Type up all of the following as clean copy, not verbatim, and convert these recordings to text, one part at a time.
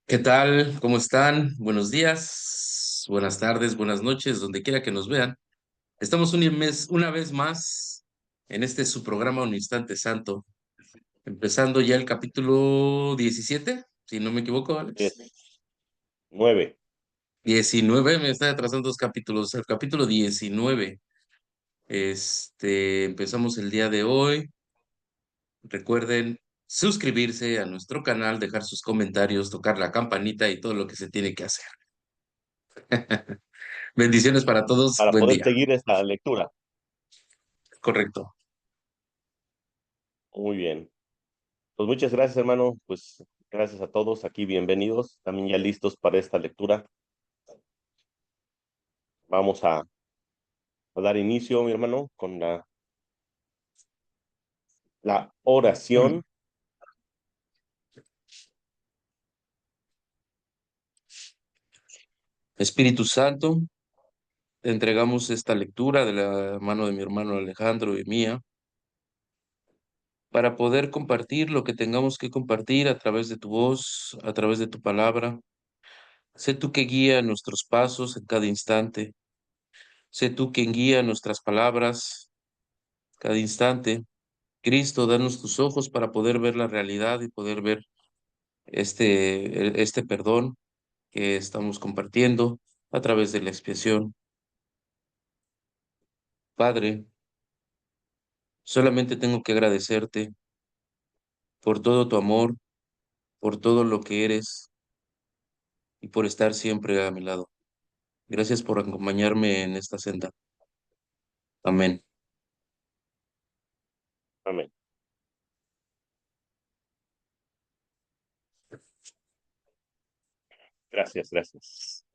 ¿Qué tal? ¿Cómo están? Buenos días, buenas tardes, buenas noches, donde quiera que nos vean. Estamos una vez más en este su programa Un Instante Santo, empezando ya el capítulo 17, si no me equivoco, Alex. 19. 19, me está atrasando dos capítulos, el capítulo 19. Empezamos el día de hoy. Recuerden suscribirse a nuestro canal, dejar sus comentarios, tocar la campanita y todo lo que se tiene que hacer. Bendiciones para todos. Para Buen poder día. seguir esta lectura. Correcto. Muy bien. Pues muchas gracias, hermano. Pues gracias a todos aquí, bienvenidos. También ya listos para esta lectura. Vamos a dar inicio, mi hermano, con la oración. Espíritu Santo, te entregamos esta lectura de la mano de mi hermano Alejandro y mía para poder compartir lo que tengamos que compartir a través de tu voz, a través de tu palabra. Sé tú que guía nuestros pasos en cada instante. Sé tú quien guía nuestras palabras cada instante. Cristo, danos tus ojos para poder ver la realidad y poder ver este perdón que estamos compartiendo a través de la expiación. Padre, solamente tengo que agradecerte por todo tu amor, por todo lo que eres y por estar siempre a mi lado. Gracias por acompañarme en esta senda. Amén. Amén. Gracias, gracias.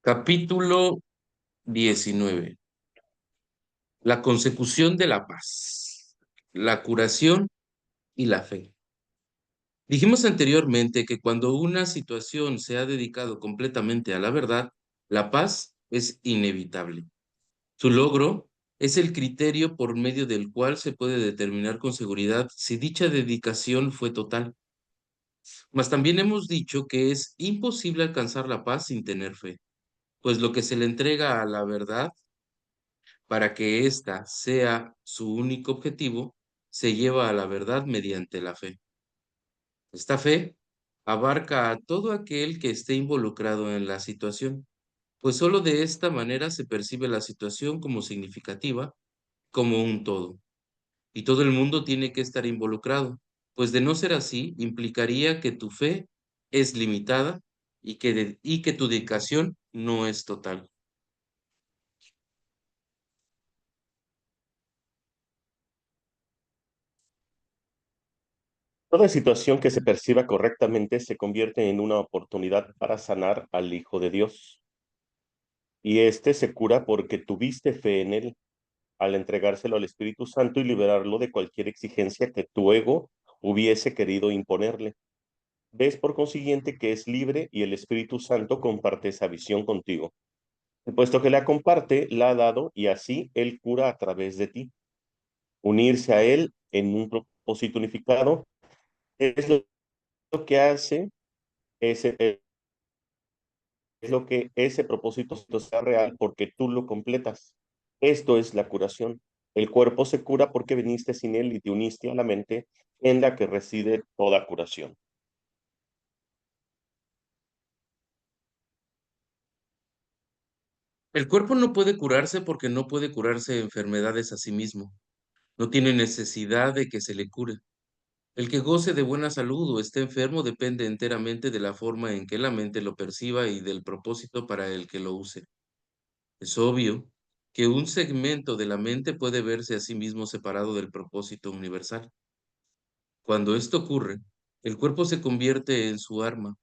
Capítulo 19. La consecución de la paz, la curación y la fe. Dijimos anteriormente que cuando una situación se ha dedicado completamente a la verdad, la paz es inevitable. Su logro es el criterio por medio del cual se puede determinar con seguridad si dicha dedicación fue total. Mas también hemos dicho que es imposible alcanzar la paz sin tener fe, pues lo que se le entrega a la verdad para que ésta sea su único objetivo, se lleva a la verdad mediante la fe. Esta fe abarca a todo aquel que esté involucrado en la situación, pues sólo de esta manera se percibe la situación como significativa, como un todo. Y todo el mundo tiene que estar involucrado, pues de no ser así, implicaría que tu fe es limitada y que tu dedicación no es total. Toda situación que se perciba correctamente se convierte en una oportunidad para sanar al Hijo de Dios. Y este se cura porque tuviste fe en él al entregárselo al Espíritu Santo y liberarlo de cualquier exigencia que tu ego hubiese querido imponerle. Ves por consiguiente que es libre y el Espíritu Santo comparte esa visión contigo. Puesto que la comparte, la ha dado y así Él cura a través de ti. Unirse a Él en un propósito unificado es lo que hace ese, es lo que ese propósito sea real porque tú lo completas. Esto es la curación. El cuerpo se cura porque viniste sin Él y te uniste a la mente en la que reside toda curación. El cuerpo no puede curarse porque no puede curarse enfermedades a sí mismo. No tiene necesidad de que se le cure. El que goce de buena salud o esté enfermo depende enteramente de la forma en que la mente lo perciba y del propósito para el que lo use. Es obvio que un segmento de la mente puede verse a sí mismo separado del propósito universal. Cuando esto ocurre, el cuerpo se convierte en su arma,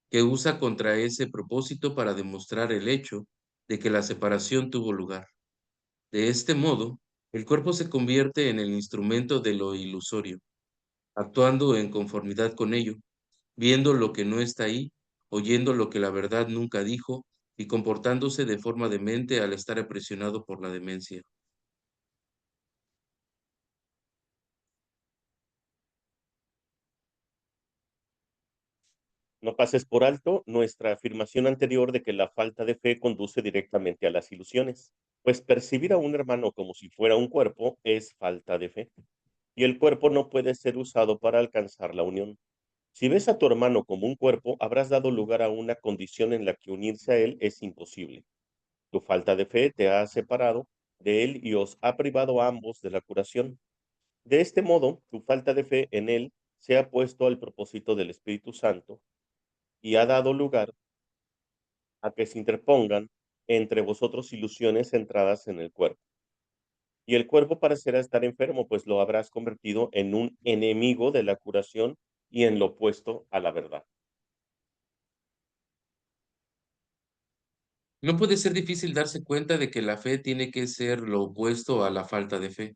que usa contra ese propósito para demostrar el hecho de que la separación tuvo lugar. De este modo, el cuerpo se convierte en el instrumento de lo ilusorio. actuando en conformidad con ello, viendo lo que no está ahí, oyendo lo que la verdad nunca dijo y comportándose de forma demente al estar presionado por la demencia. No pases por alto nuestra afirmación anterior de que la falta de fe conduce directamente a las ilusiones, pues percibir a un hermano como si fuera un cuerpo es falta de fe, y el cuerpo no puede ser usado para alcanzar la unión. Si ves a tu hermano como un cuerpo, habrás dado lugar a una condición en la que unirse a él es imposible. Tu falta de fe te ha separado de él y os ha privado a ambos de la curación. De este modo, tu falta de fe en él se ha puesto al propósito del Espíritu Santo y ha dado lugar a que se interpongan entre vosotros ilusiones centradas en el cuerpo. Y el cuerpo parecerá estar enfermo, pues lo habrás convertido en un enemigo de la curación y en lo opuesto a la verdad. No puede ser difícil darse cuenta de que la fe tiene que ser lo opuesto a la falta de fe,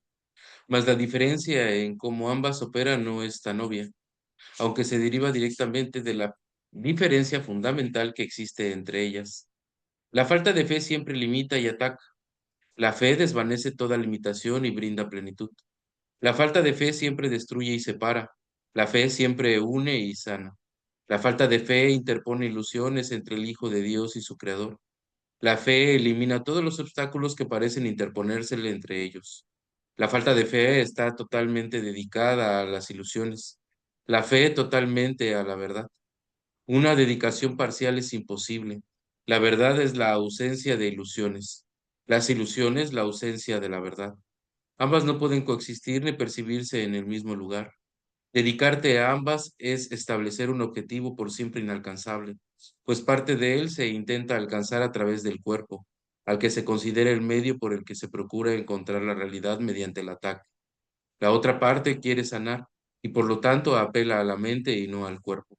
mas la diferencia en cómo ambas operan no es tan obvia, aunque se deriva directamente de la diferencia fundamental que existe entre ellas. La falta de fe siempre limita y ataca. La fe desvanece toda limitación y brinda plenitud. La falta de fe siempre destruye y separa. La fe siempre une y sana. La falta de fe interpone ilusiones entre el Hijo de Dios y su Creador. La fe elimina todos los obstáculos que parecen interponérsele entre ellos. La falta de fe está totalmente dedicada a las ilusiones. La fe totalmente a la verdad. Una dedicación parcial es imposible. La verdad es la ausencia de ilusiones. Las ilusiones, la ausencia de la verdad. Ambas no pueden coexistir ni percibirse en el mismo lugar. Dedicarte a ambas es establecer un objetivo por siempre inalcanzable, pues parte de él se intenta alcanzar a través del cuerpo, al que se considera el medio por el que se procura encontrar la realidad mediante el ataque. La otra parte quiere sanar y por lo tanto apela a la mente y no al cuerpo.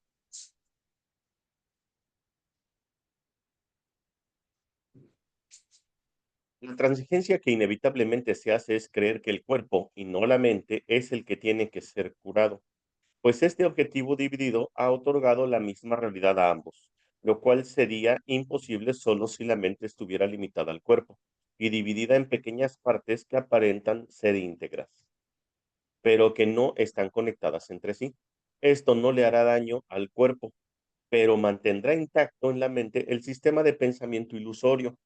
La transigencia que inevitablemente se hace es creer que el cuerpo y no la mente es el que tiene que ser curado, pues este objetivo dividido ha otorgado la misma realidad a ambos, lo cual sería imposible solo si la mente estuviera limitada al cuerpo y dividida en pequeñas partes que aparentan ser íntegras, pero que no están conectadas entre sí. Esto no le hará daño al cuerpo, pero mantendrá intacto en la mente el sistema de pensamiento ilusorio.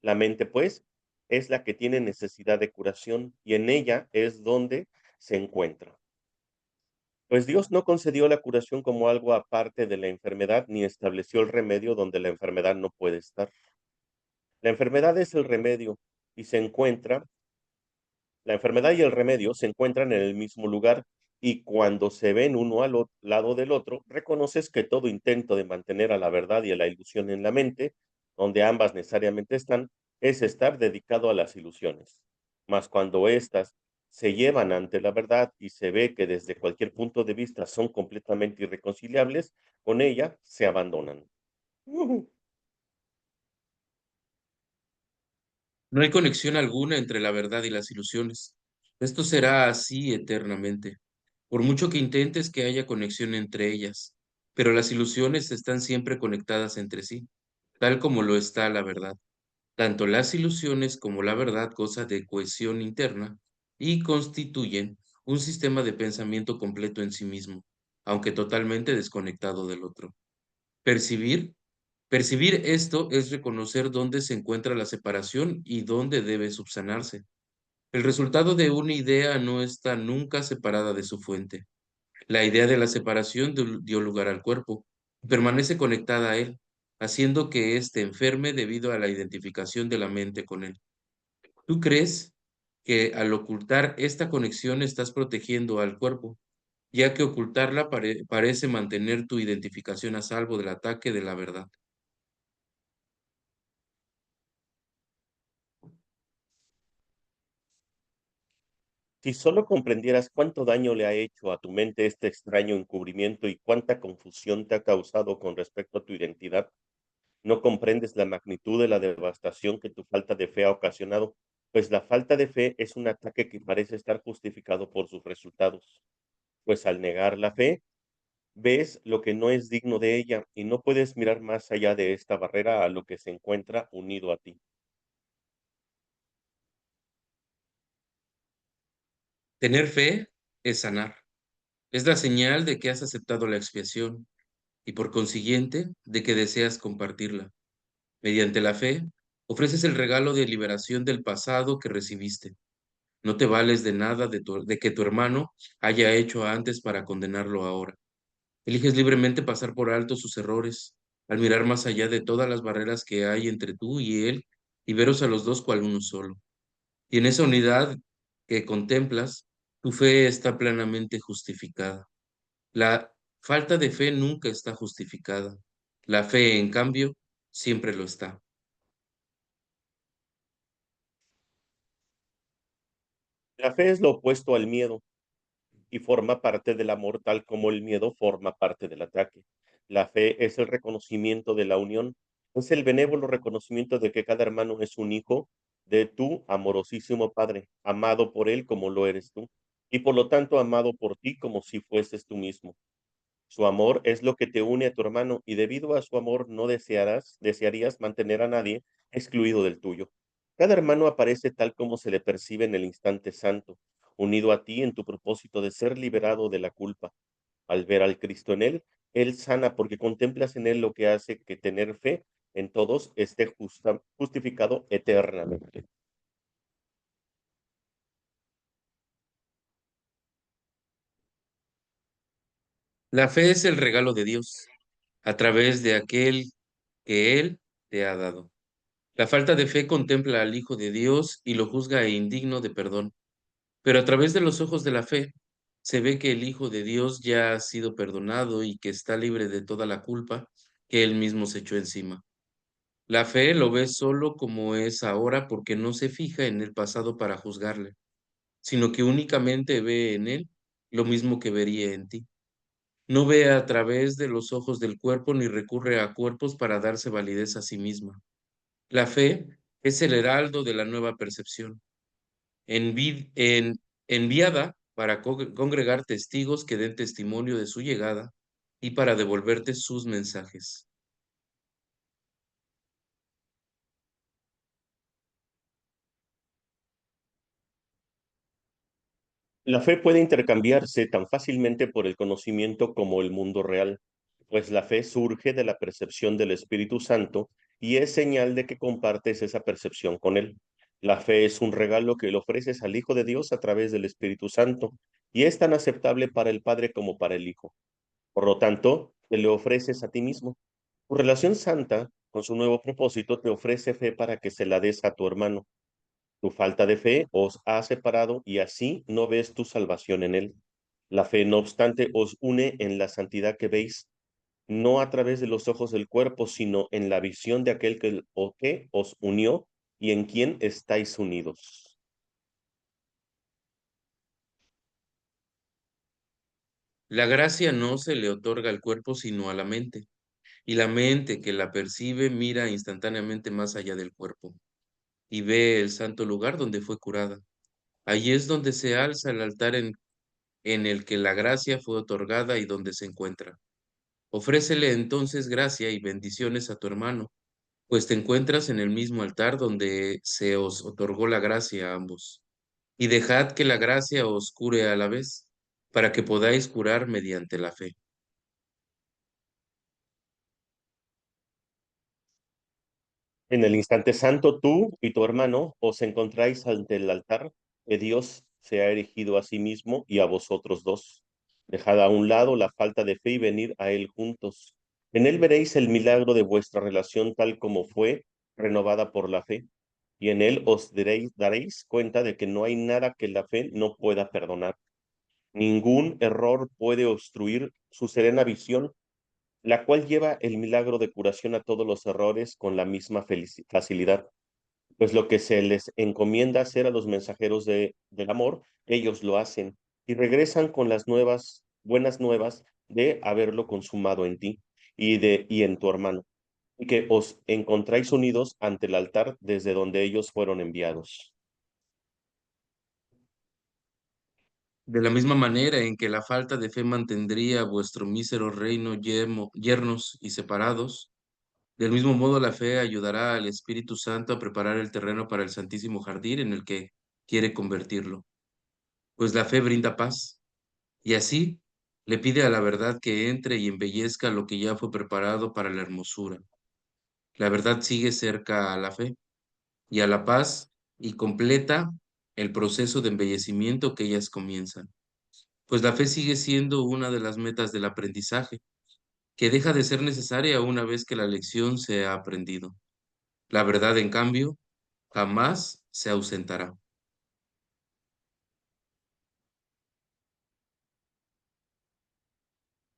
La mente, pues, es la que tiene necesidad de curación y en ella es donde se encuentra. Pues Dios no concedió la curación como algo aparte de la enfermedad ni estableció el remedio donde la enfermedad no puede estar. La enfermedad es el remedio y se encuentra, la enfermedad y el remedio se encuentran en el mismo lugar y cuando se ven uno al lado del otro, reconoces que todo intento de mantener a la verdad y a la ilusión en la mente, donde ambas necesariamente están, es estar dedicado a las ilusiones. Mas cuando éstas se llevan ante la verdad y se ve que desde cualquier punto de vista son completamente irreconciliables, con ella se abandonan. Ujú. No hay conexión alguna entre la verdad y las ilusiones. Esto será así eternamente, por mucho que intentes que haya conexión entre ellas, pero las ilusiones están siempre conectadas entre sí, tal como lo está la verdad. Tanto las ilusiones como la verdad gozan de cohesión interna y constituyen un sistema de pensamiento completo en sí mismo, aunque totalmente desconectado del otro. Percibir Percibir esto es reconocer dónde se encuentra la separación y dónde debe subsanarse. El resultado de una idea no está nunca separada de su fuente. La idea de la separación dio lugar al cuerpo y permanece conectada a él, haciendo que éste enferme debido a la identificación de la mente con él. ¿Tú crees que al ocultar esta conexión estás protegiendo al cuerpo, ya que ocultarla parece mantener tu identificación a salvo del ataque de la verdad? Si solo comprendieras cuánto daño le ha hecho a tu mente este extraño encubrimiento y cuánta confusión te ha causado con respecto a tu identidad, no comprendes la magnitud de la devastación que tu falta de fe ha ocasionado, pues la falta de fe es un ataque que parece estar justificado por sus resultados. pues al negar la fe, ves lo que no es digno de ella y no puedes mirar más allá de esta barrera a lo que se encuentra unido a ti. Tener fe es sanar. Es la señal de que has aceptado la expiación y por consiguiente de que deseas compartirla. Mediante la fe, ofreces el regalo de liberación del pasado que recibiste. No te vales de nada de que tu hermano haya hecho antes para condenarlo ahora. Eliges libremente pasar por alto sus errores, al mirar más allá de todas las barreras que hay entre tú y él y veros a los dos cual uno solo. Y en esa unidad que contemplas, tu fe está plenamente justificada. La falta de fe nunca está justificada. La fe, en cambio, siempre lo está. La fe es lo opuesto al miedo y forma parte del amor tal como el miedo forma parte del ataque. La fe es el reconocimiento de la unión, es el benévolo reconocimiento de que cada hermano es un hijo de tu amorosísimo Padre, amado por él como lo eres tú, y por lo tanto amado por ti como si fueses tú mismo. Su amor es lo que te une a tu hermano y debido a su amor no desearías mantener a nadie excluido del tuyo. Cada hermano aparece tal como se le percibe en el instante santo, unido a ti en tu propósito de ser liberado de la culpa. Al ver al Cristo en él, él sana porque contemplas en él lo que hace que tener fe en todos esté justificado eternamente. La fe es el regalo de Dios a través de aquel que Él te ha dado. La falta de fe contempla al Hijo de Dios y lo juzga indigno de perdón. Pero a través de los ojos de la fe se ve que el Hijo de Dios ya ha sido perdonado y que está libre de toda la culpa que Él mismo se echó encima. La fe lo ve solo como es ahora porque no se fija en el pasado para juzgarle, sino que únicamente ve en Él lo mismo que vería en ti. No ve a través de los ojos del cuerpo ni recurre a cuerpos para darse validez a sí misma. La fe es el heraldo de la nueva percepción, enviada para congregar testigos que den testimonio de su llegada y para devolverte sus mensajes. La fe puede intercambiarse tan fácilmente por el conocimiento como el mundo real, pues la fe surge de la percepción del Espíritu Santo y es señal de que compartes esa percepción con Él. La fe es un regalo que le ofreces al Hijo de Dios a través del Espíritu Santo y es tan aceptable para el Padre como para el Hijo. Por lo tanto, te le ofreces a ti mismo. Tu relación santa, con su nuevo propósito, te ofrece fe para que se la des a tu hermano. Tu falta de fe os ha separado y así no ves tu salvación en él. La fe, no obstante, os une en la santidad que veis, no a través de los ojos del cuerpo, sino en la visión de aquel que os unió y en quien estáis unidos. La gracia no se le otorga al cuerpo sino a la mente, y la mente que la percibe mira instantáneamente más allá del cuerpo y ve el santo lugar donde fue curada. Allí es donde se alza el altar en el que la gracia fue otorgada y donde se encuentra. Ofrécele entonces gracia y bendiciones a tu hermano, pues te encuentras en el mismo altar donde se os otorgó la gracia a ambos. Y dejad que la gracia os cure a la vez, para que podáis curar mediante la fe. En el instante santo, tú y tu hermano os encontráis ante el altar que Dios se ha erigido a sí mismo y a vosotros dos. Dejad a un lado la falta de fe y venid a él juntos. En él veréis el milagro de vuestra relación tal como fue renovada por la fe. Y en él os daréis cuenta de que no hay nada que la fe no pueda perdonar. Ningún error puede obstruir su serena visión, la cual lleva el milagro de curación a todos los errores con la misma facilidad, pues lo que se les encomienda hacer a los mensajeros del amor, ellos lo hacen y regresan con las buenas nuevas de haberlo consumado en ti y en tu hermano, y que os encontráis unidos ante el altar desde donde ellos fueron enviados. De la misma manera en que la falta de fe mantendría vuestro mísero reino yernos y separados, del mismo modo la fe ayudará al Espíritu Santo a preparar el terreno para el santísimo jardín en el que quiere convertirlo. Pues la fe brinda paz, y así le pide a la verdad que entre y embellezca lo que ya fue preparado para la hermosura. La verdad sigue cerca a la fe y a la paz y completa el proceso de embellecimiento que ellas comienzan. Pues la fe sigue siendo una de las metas del aprendizaje, que deja de ser necesaria una vez que la lección se ha aprendido. La verdad, en cambio, jamás se ausentará.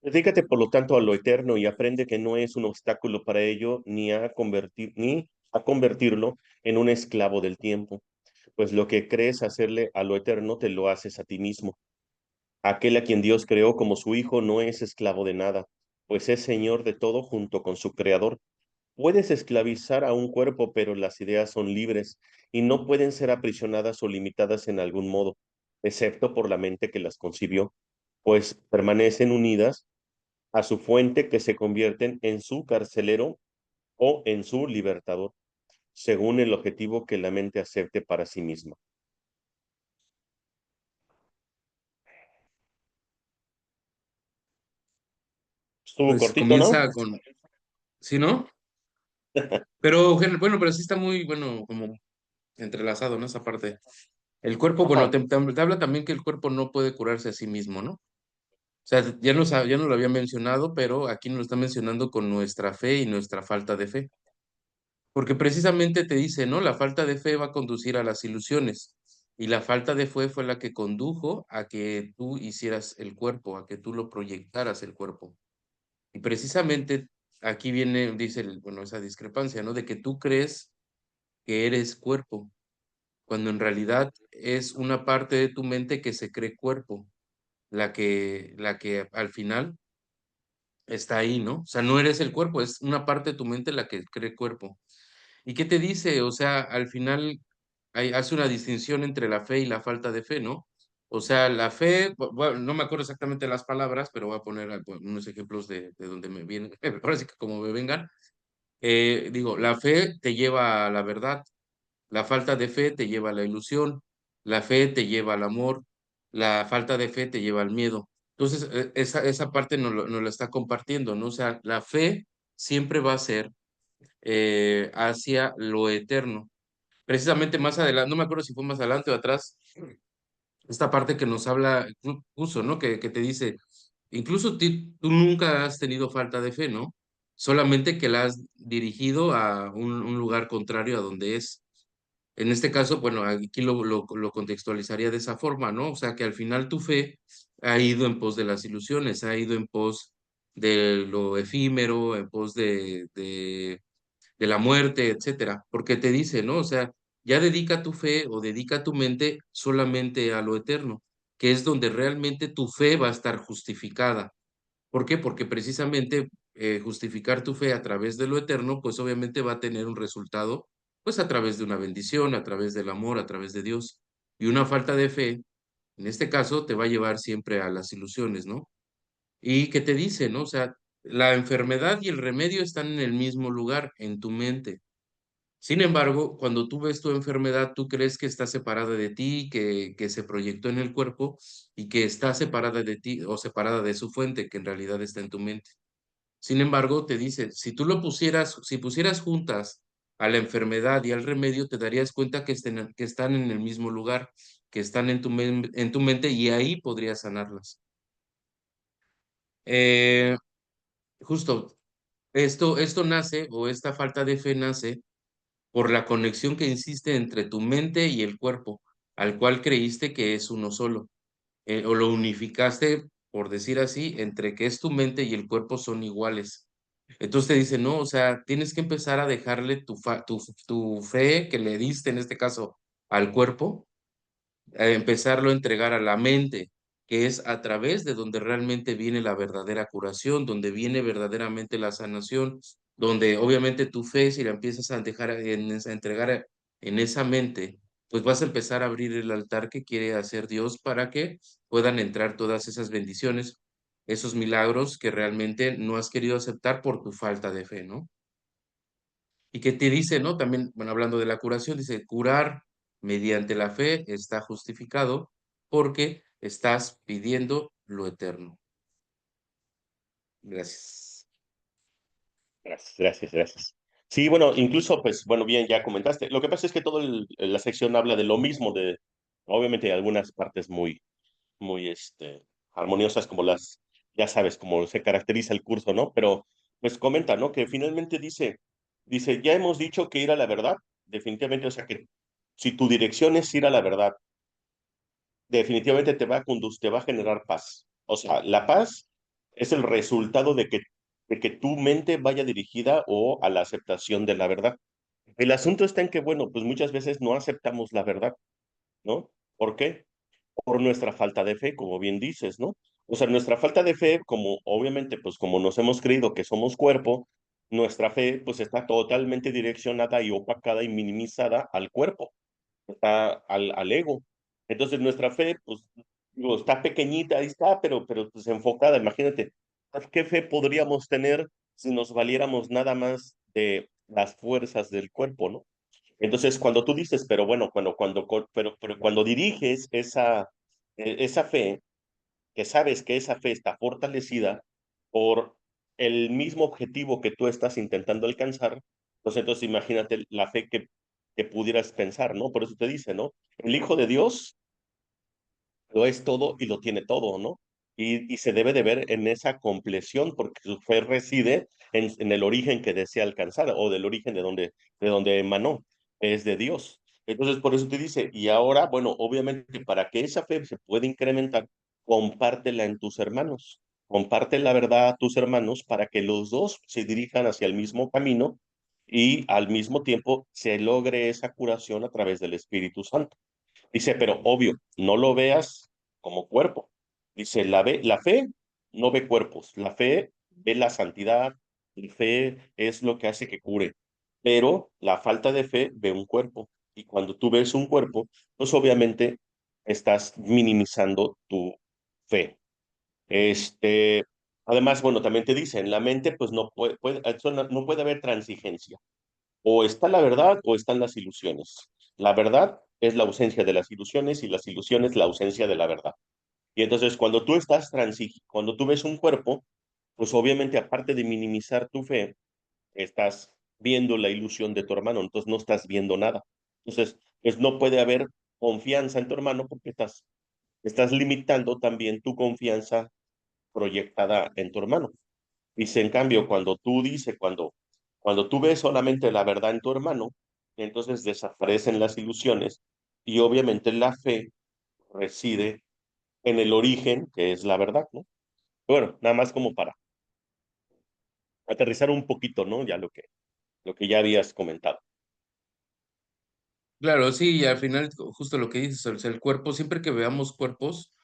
Dedícate, por lo tanto, a lo eterno y aprende que no es un obstáculo para ello ni a convertirlo en un esclavo del tiempo, pues lo que crees hacerle a lo eterno te lo haces a ti mismo. Aquel a quien Dios creó como su hijo no es esclavo de nada, pues es señor de todo junto con su creador. Puedes esclavizar a un cuerpo, pero las ideas son libres y no pueden ser aprisionadas o limitadas en algún modo, excepto por la mente que las concibió, pues permanecen unidas a su fuente que se convierten en su carcelero o en su libertador, según el objetivo que la mente acepte para sí misma. Estuvo Pues cortito, ¿no? comienza con, ¿sí, no? Pero bueno, pero sí está muy, bueno, como entrelazado, ¿no? Esa parte. El cuerpo, bueno, Ajá. te habla también que el cuerpo no puede curarse a sí mismo, ¿no? O sea, ya nos lo había mencionado, pero aquí nos lo está mencionando con nuestra fe y nuestra falta de fe. Porque precisamente te dice, ¿no? La falta de fe va a conducir a las ilusiones. Y la falta de fe fue la que condujo a que tú hicieras el cuerpo, a que tú lo proyectaras el cuerpo. Y precisamente aquí viene, dice, bueno, esa discrepancia, ¿no? De que tú crees que eres cuerpo, cuando en realidad es una parte de tu mente que se cree cuerpo, la que al final está ahí, ¿no? O sea, no eres el cuerpo, es una parte de tu mente la que cree cuerpo. ¿Y qué te dice? O sea, al final hace una distinción entre la fe y la falta de fe, ¿no? O sea, la fe, bueno, no me acuerdo exactamente las palabras, pero voy a poner unos ejemplos de donde me vienen, ahora sí que como me vengan. Digo, la fe te lleva a la verdad, la falta de fe te lleva a la ilusión, la fe te lleva al amor, la falta de fe te lleva al miedo. Entonces, esa parte nos la está compartiendo, ¿no? O sea, la fe siempre va a ser hacia lo eterno. Precisamente más adelante, no me acuerdo si fue más adelante o atrás, esta parte que nos habla, puso, ¿no? Que te dice, incluso tú nunca has tenido falta de fe, ¿no? Solamente que la has dirigido a un lugar contrario a donde es. En este caso, bueno, aquí lo contextualizaría de esa forma, ¿no? O sea, que al final tu fe ha ido en pos de las ilusiones, ha ido en pos de lo efímero, en pos de la muerte, etcétera, porque te dice, ¿no? O sea, ya dedica tu fe o dedica tu mente solamente a lo eterno, que es donde realmente tu fe va a estar justificada. ¿Por qué? Porque precisamente justificar tu fe a través de lo eterno, pues obviamente va a tener un resultado, pues a través de una bendición, a través del amor, a través de Dios. Y una falta de fe, en este caso, te va a llevar siempre a las ilusiones, ¿no? Y que te dice, ¿no? O sea, la enfermedad y el remedio están en el mismo lugar, en tu mente. Sin embargo, cuando tú ves tu enfermedad, tú crees que está separada de ti, que se proyectó en el cuerpo y que está separada de ti o separada de su fuente, que en realidad está en tu mente. Sin embargo, te dice, si tú lo pusieras, si pusieras juntas a la enfermedad y al remedio, te darías cuenta que están en el mismo lugar, que están en tu mente y ahí podrías sanarlas. Eh, justo, esto nace o esta falta de fe nace por la conexión que existe entre tu mente y el cuerpo, al cual creíste que es uno solo, o lo unificaste, por decir así, entre que es tu mente y el cuerpo son iguales. Entonces te dice, no, o sea, tienes que empezar a dejarle tu fe que le diste, en este caso, al cuerpo, a empezarlo a entregar a la mente, que es a través de donde realmente viene la verdadera curación, donde viene verdaderamente la sanación, donde obviamente tu fe, si la empiezas a dejar a entregar en esa mente, pues vas a empezar a abrir el altar que quiere hacer Dios para que puedan entrar todas esas bendiciones, esos milagros que realmente no has querido aceptar por tu falta de fe, ¿no? Y que te dice, ¿no? También, bueno, hablando de la curación, dice, curar mediante la fe está justificado porque estás pidiendo lo eterno. Gracias. Gracias, gracias, gracias. Sí, bueno, incluso, pues, bueno, bien, ya comentaste. Lo que pasa es que toda la sección habla de lo mismo, de, obviamente, algunas partes muy, armoniosas, como las, ya sabes, como se caracteriza el curso, ¿no? Pero, pues, comenta, ¿no? Que finalmente dice, ya hemos dicho que ir a la verdad, definitivamente, o sea, que si tu dirección es ir a la verdad, definitivamente te va a generar paz. O sea, la paz es el resultado de que tu mente vaya dirigida o a la aceptación de la verdad. El asunto está en que, bueno, pues muchas veces no aceptamos la verdad, ¿no? ¿Por qué? Por nuestra falta de fe, como bien dices, ¿no? O sea, nuestra falta de fe, como obviamente, pues como nos hemos creído que somos cuerpo, nuestra fe pues está totalmente direccionada y opacada y minimizada al cuerpo, está al ego. Entonces nuestra fe, pues, digo, está pequeñita, ahí está, pero pues enfocada. Imagínate, ¿qué fe podríamos tener si nos valiéramos nada más de las fuerzas del cuerpo, ¿no? Entonces, cuando tú dices, pero bueno, pero cuando diriges esa fe, que sabes que esa fe está fortalecida por el mismo objetivo que tú estás intentando alcanzar, pues entonces imagínate la fe que pudieras pensar, ¿no? Por eso te dice, ¿no? El Hijo de Dios lo es todo y lo tiene todo, ¿no? Y se debe de ver en esa compleción, porque su fe reside en el origen que desea alcanzar o del origen de donde emanó, es de Dios. Entonces, por eso te dice, y ahora, bueno, obviamente para que esa fe se pueda incrementar, compártela en tus hermanos, comparte la verdad a tus hermanos para que los dos se dirijan hacia el mismo camino y al mismo tiempo se logre esa curación a través del Espíritu Santo. Dice, pero obvio, no lo veas como cuerpo. Dice, la fe no ve cuerpos, la fe ve la santidad, la fe es lo que hace que cure, pero la falta de fe ve un cuerpo. Y cuando tú ves un cuerpo, pues obviamente estás minimizando tu fe. Este, además, bueno, también te dice, en la mente, pues no puede haber transigencia. O está la verdad o están las ilusiones. La verdad es la ausencia de las ilusiones y las ilusiones la ausencia de la verdad. Y entonces cuando tú ves un cuerpo, pues obviamente aparte de minimizar tu fe, estás viendo la ilusión de tu hermano, entonces no estás viendo nada. Entonces, pues no puede haber confianza en tu hermano porque estás limitando también tu confianza proyectada en tu hermano. Dice, en cambio, cuando tú ves solamente la verdad en tu hermano, entonces desaparecen las ilusiones y obviamente la fe reside en el origen, que es la verdad, ¿no? Bueno, nada más como para aterrizar un poquito, ¿no? Ya lo que ya habías comentado. Claro, sí, y al final, justo lo que dices, o sea, el cuerpo, siempre que veamos cuerpos,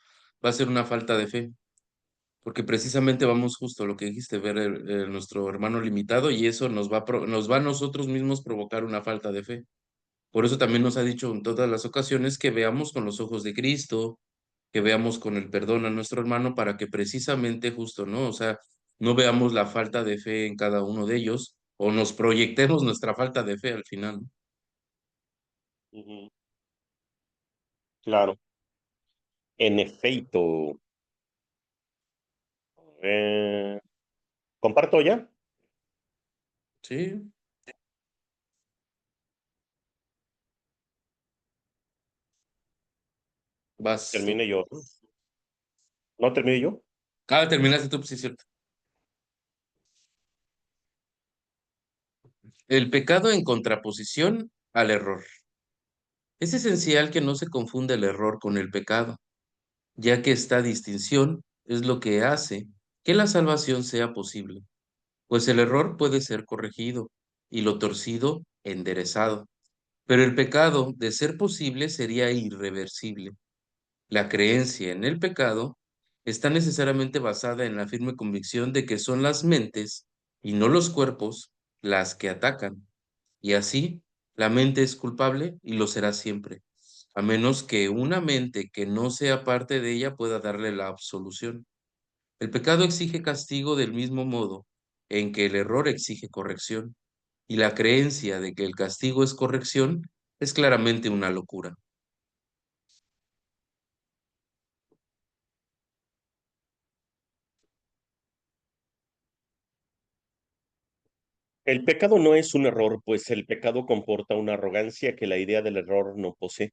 va a ser una falta de fe, porque precisamente vamos justo a lo que dijiste, ver nuestro hermano limitado y eso nos va a nosotros mismos provocar una falta de fe. Por eso también nos ha dicho en todas las ocasiones que veamos con los ojos de Cristo, que veamos con el perdón a nuestro hermano para que precisamente justo, ¿no? O sea, no veamos la falta de fe en cada uno de ellos o nos proyectemos nuestra falta de fe al final, ¿no? Ujú. Claro, en efecto. Eh, ¿Comparto ya? Sí, vas tú. Termine yo. ¿No termine yo? Ah, terminaste tú, pues sí, es cierto. El pecado en contraposición al error. Es esencial que no se confunda el error con el pecado, ya que esta distinción es lo que hace que la salvación sea posible, pues el error puede ser corregido y lo torcido enderezado, pero el pecado, de ser posible, sería irreversible. La creencia en el pecado está necesariamente basada en la firme convicción de que son las mentes y no los cuerpos las que atacan, y así la mente es culpable y lo será siempre. a menos que una mente que no sea parte de ella pueda darle la absolución. El pecado exige castigo del mismo modo en que el error exige corrección, y la creencia de que el castigo es corrección es claramente una locura. El pecado no es un error, pues el pecado comporta una arrogancia que la idea del error no posee.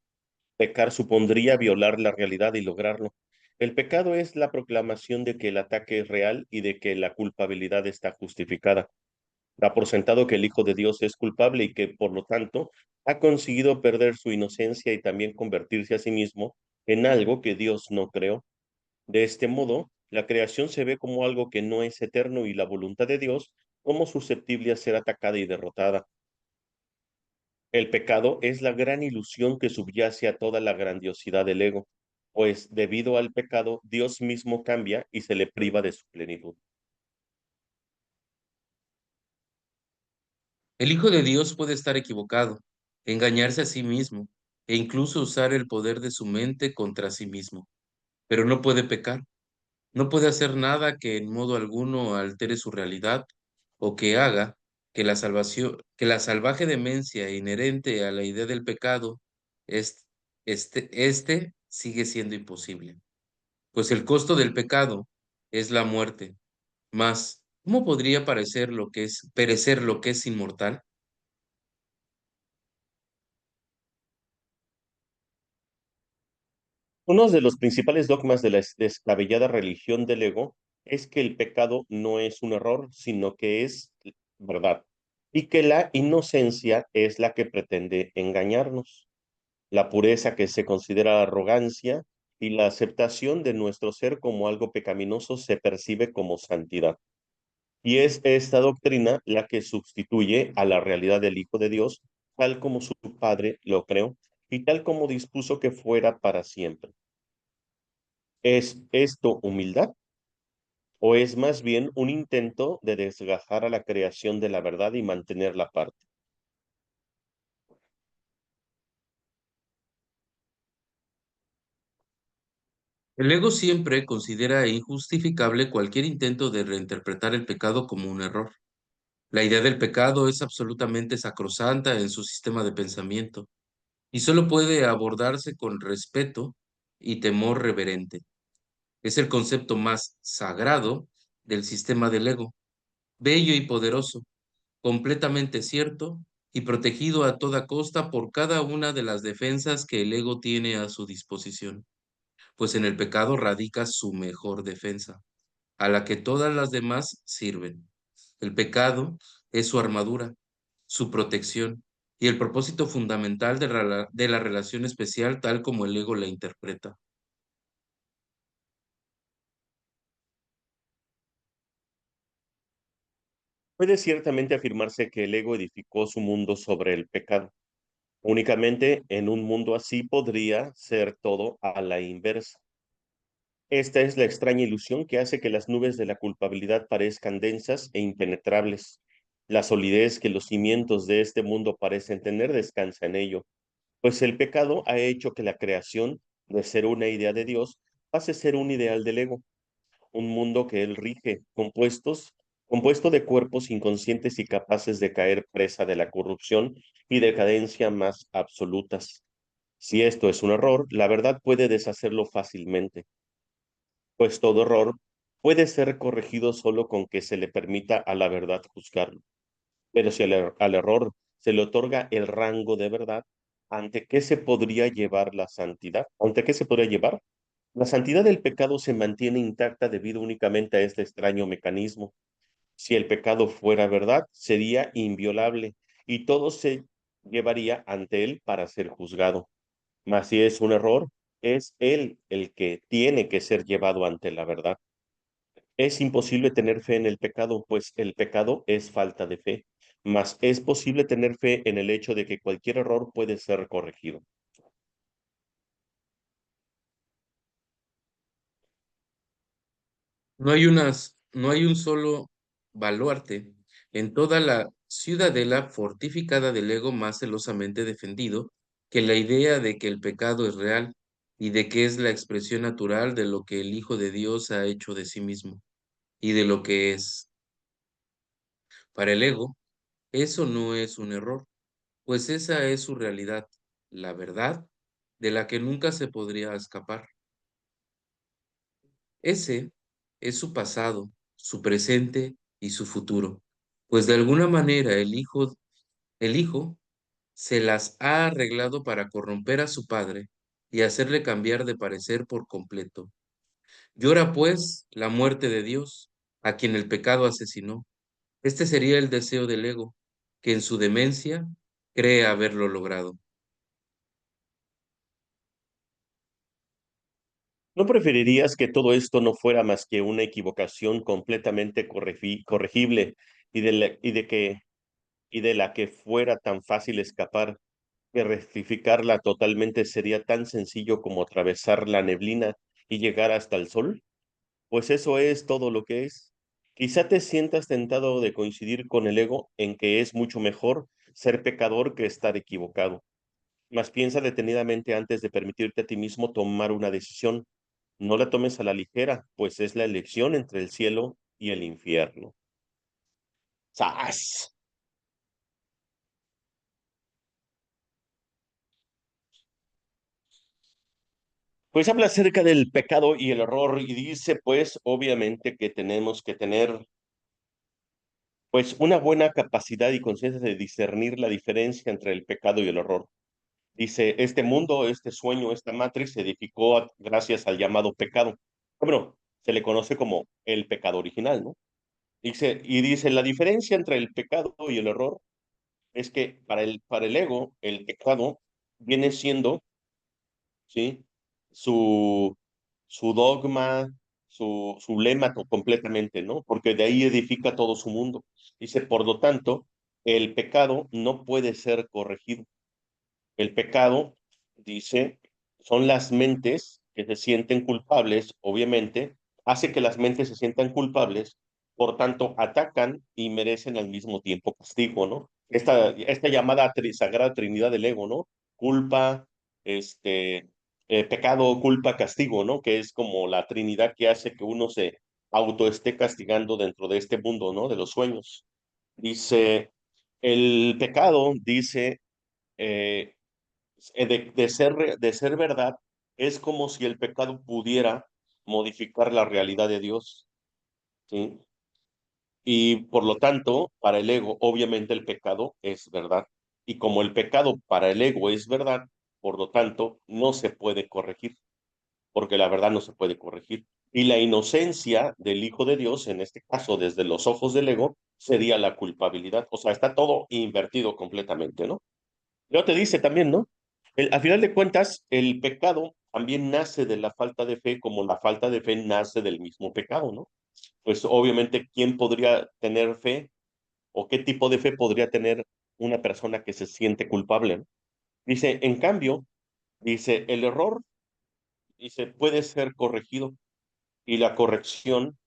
Pecar supondría violar la realidad y lograrlo. El pecado es la proclamación de que el ataque es real y de que la culpabilidad está justificada. Da por sentado que el Hijo de Dios es culpable y que, por lo tanto, ha conseguido perder su inocencia y también convertirse a sí mismo en algo que Dios no creó. De este modo, la creación se ve como algo que no es eterno y la voluntad de Dios como susceptible a ser atacada y derrotada. El pecado es la gran ilusión que subyace a toda la grandiosidad del ego, pues debido al pecado, Dios mismo cambia y se le priva de su plenitud. El Hijo de Dios puede estar equivocado, engañarse a sí mismo e incluso usar el poder de su mente contra sí mismo, pero no puede pecar. No puede hacer nada que en modo alguno altere su realidad o que haga que que la salvaje demencia inherente a la idea del pecado, es, este sigue siendo imposible. Pues el costo del pecado es la muerte. Mas, ¿cómo podría perecer lo que es inmortal? Uno de los principales dogmas de la descabellada religión del ego es que el pecado no es un error, sino que es verdad, y que la inocencia es la que pretende engañarnos. La pureza que se considera arrogancia y la aceptación de nuestro ser como algo pecaminoso se percibe como santidad. Y es esta doctrina la que sustituye a la realidad del Hijo de Dios, tal como su Padre lo creó y tal como dispuso que fuera para siempre. ¿Es esto humildad o es más bien un intento de desgajar a la creación de la verdad y mantenerla aparte? El ego siempre considera injustificable cualquier intento de reinterpretar el pecado como un error. La idea del pecado es absolutamente sacrosanta en su sistema de pensamiento y solo puede abordarse con respeto y temor reverente. Es el concepto más sagrado del sistema del ego, bello y poderoso, completamente cierto y protegido a toda costa por cada una de las defensas que el ego tiene a su disposición, pues en el pecado radica su mejor defensa, a la que todas las demás sirven. El pecado es su armadura, su protección y el propósito fundamental de la relación especial tal como el ego la interpreta. Puede ciertamente afirmarse que el ego edificó su mundo sobre el pecado. Únicamente en un mundo así podría ser todo a la inversa. Esta es la extraña ilusión que hace que las nubes de la culpabilidad parezcan densas e impenetrables. La solidez que los cimientos de este mundo parecen tener descansa en ello, pues el pecado ha hecho que la creación, de ser una idea de Dios, pase a ser un ideal del ego, un mundo que él rige, compuesto de cuerpos inconscientes y capaces de caer presa de la corrupción y decadencia más absolutas. Si esto es un error, la verdad puede deshacerlo fácilmente, pues todo error puede ser corregido solo con que se le permita a la verdad juzgarlo. Pero si al error se le otorga el rango de verdad, ¿ante qué se podría llevar la santidad? ¿Ante qué se podría llevar? La santidad del pecado se mantiene intacta debido únicamente a este extraño mecanismo. Si el pecado fuera verdad, sería inviolable y todo se llevaría ante él para ser juzgado. Mas si es un error, es él el que tiene que ser llevado ante la verdad. Es imposible tener fe en el pecado, pues el pecado es falta de fe, mas es posible tener fe en el hecho de que cualquier error puede ser corregido. No hay un solo baluarte en toda la ciudadela fortificada del ego más celosamente defendido que la idea de que el pecado es real y de que es la expresión natural de lo que el Hijo de Dios ha hecho de sí mismo y de lo que es. Para el ego, eso no es un error, pues esa es su realidad, la verdad de la que nunca se podría escapar. Ese es su pasado, su presente y su futuro, pues de alguna manera el hijo se las ha arreglado para corromper a su padre y hacerle cambiar de parecer por completo. Llora pues la muerte de Dios, a quien el pecado asesinó. Este sería el deseo del ego, que en su demencia cree haberlo logrado. ¿No preferirías que todo esto no fuera más que una equivocación completamente corregible y de la que fuera tan fácil escapar, que rectificarla totalmente sería tan sencillo como atravesar la neblina y llegar hasta el sol? Pues eso es todo lo que es. Quizá te sientas tentado de coincidir con el ego en que es mucho mejor ser pecador que estar equivocado. Mas piensa detenidamente antes de permitirte a ti mismo tomar una decisión. No la tomes a la ligera, pues es la elección entre el cielo y el infierno. ¡Sas! Pues habla acerca del pecado y el error y dice, pues, obviamente que tenemos que tener, pues, una buena capacidad y conciencia de discernir la diferencia entre el pecado y el error. Dice, este mundo, este sueño, esta matriz se edificó gracias al llamado pecado. Bueno, se le conoce como el pecado original, ¿no? Y dice, la diferencia entre el pecado y el error es que para el ego, el pecado viene siendo, ¿sí? Su, su dogma, su lema completamente, ¿no? Porque de ahí edifica todo su mundo. Dice, por lo tanto, el pecado no puede ser corregido. El pecado, dice, son las mentes que se sienten culpables, obviamente, hace que las mentes se sientan culpables, por tanto, atacan y merecen al mismo tiempo castigo, ¿no? Esta llamada sagrada trinidad del ego, ¿no? Culpa, este, pecado, culpa, castigo, ¿no? Que es como la trinidad que hace que uno se auto esté castigando dentro de este mundo, ¿no? De los sueños. Dice, el pecado, dice, eh, de ser verdad, es como si el pecado pudiera modificar la realidad de Dios, ¿sí? Y por lo tanto, para el ego, obviamente el pecado es verdad. Y como el pecado para el ego es verdad, por lo tanto, no se puede corregir, porque la verdad no se puede corregir. Y la inocencia del Hijo de Dios, en este caso desde los ojos del ego, sería la culpabilidad. O sea, está todo invertido completamente, ¿no? Luego te dice también, ¿no? A final de cuentas, el pecado también nace de la falta de fe, como la falta de fe nace del mismo pecado, ¿no? Pues obviamente, ¿quién podría tener fe o qué tipo de fe podría tener una persona que se siente culpable, ¿no? Dice, en cambio, dice, el error, dice, puede ser corregido y la corrección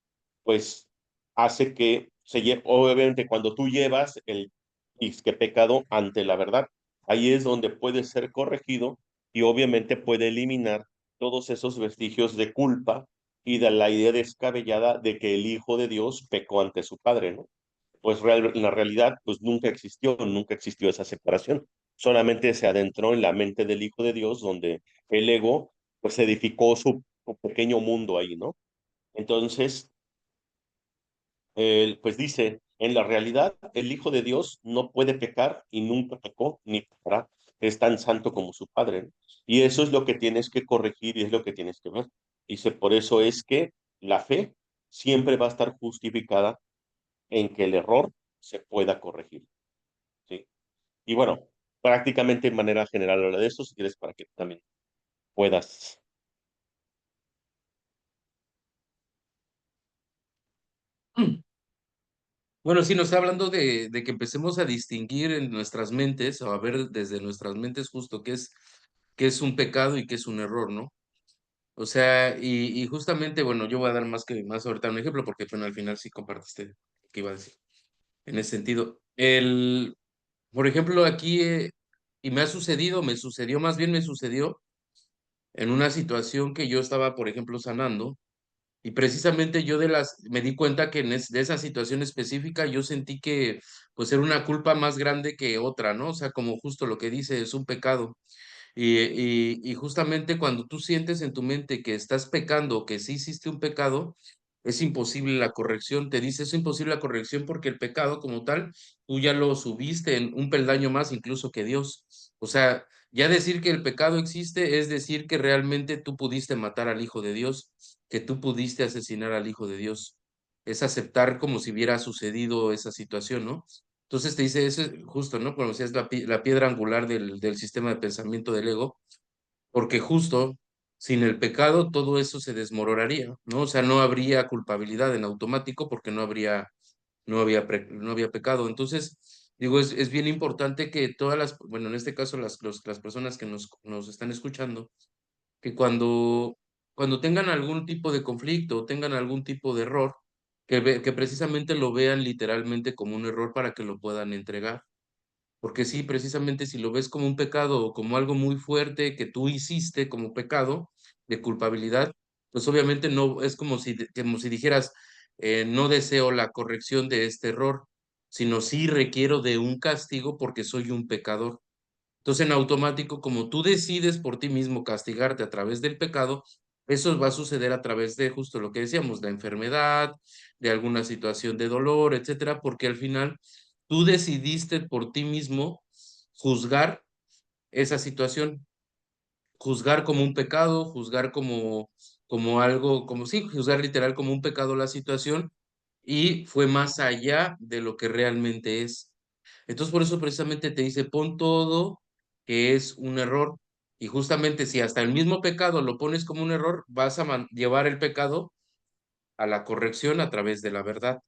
pues hace que obviamente cuando tú llevas el disque pecado ante la verdad, ahí es donde puede ser corregido y obviamente puede eliminar todos esos vestigios de culpa y de la idea descabellada de que el Hijo de Dios pecó ante su Padre, ¿no? Pues en la realidad, pues nunca existió esa separación. Solamente se adentró en la mente del Hijo de Dios, donde el ego, pues edificó su pequeño mundo ahí, ¿no? Entonces, pues dice, en la realidad, el Hijo de Dios no puede pecar y nunca pecó ni pecará. Es tan santo como su Padre, ¿no? Y eso es lo que tienes que corregir y es lo que tienes que ver. Dice, por eso es que la fe siempre va a estar justificada en que el error se pueda corregir, ¿sí? Y bueno, prácticamente de manera general habla de eso, si quieres, para que también puedas. Bueno, sí, nos está hablando de que empecemos a distinguir en nuestras mentes, o a ver desde nuestras mentes justo qué es un pecado y qué es un error, ¿no? O sea, y justamente, bueno, yo voy a dar más ahorita un ejemplo, porque bueno, al final sí compartiste lo que iba a decir en ese sentido. Por ejemplo, aquí Y me sucedió, más bien me sucedió en una situación que yo estaba, por ejemplo, sanando. Y precisamente yo me di cuenta que de esa situación específica yo sentí que pues era una culpa más grande que otra, ¿no? O sea, como justo lo que dice, es un pecado. Y justamente cuando tú sientes en tu mente que estás pecando, que sí hiciste un pecado, es imposible la corrección. Te dice, es imposible la corrección porque el pecado como tal, tú ya lo subiste en un peldaño más incluso que Dios. O sea, ya decir que el pecado existe es decir que realmente tú pudiste matar al Hijo de Dios, que tú pudiste asesinar al Hijo de Dios. Es aceptar como si hubiera sucedido esa situación, ¿no? Entonces te dice, eso es justo, ¿no? Como si es la piedra angular del sistema de pensamiento del ego, porque justo sin el pecado todo eso se desmoronaría, ¿no? O sea, no habría culpabilidad en automático porque no había pecado. Entonces, digo, es bien importante que todas bueno, en este caso las personas que nos están escuchando, que cuando tengan algún tipo de conflicto o tengan algún tipo de error, que precisamente lo vean literalmente como un error para que lo puedan entregar. Porque sí, precisamente si lo ves como un pecado o como algo muy fuerte que tú hiciste como pecado de culpabilidad, pues obviamente no es como si dijeras, no deseo la corrección de este error, sino sí requiero de un castigo porque soy un pecador. Entonces, en automático, como tú decides por ti mismo castigarte a través del pecado, eso va a suceder a través de justo lo que decíamos, la enfermedad, de alguna situación de dolor, etcétera, porque al final tú decidiste por ti mismo juzgar esa situación, juzgar como un pecado, juzgar como algo, como sí, juzgar literal como un pecado la situación, y fue más allá de lo que realmente es. Entonces, por eso precisamente te dice, pon todo que es un error. Y justamente si hasta el mismo pecado lo pones como un error, vas a llevar el pecado a la corrección a través de la verdad.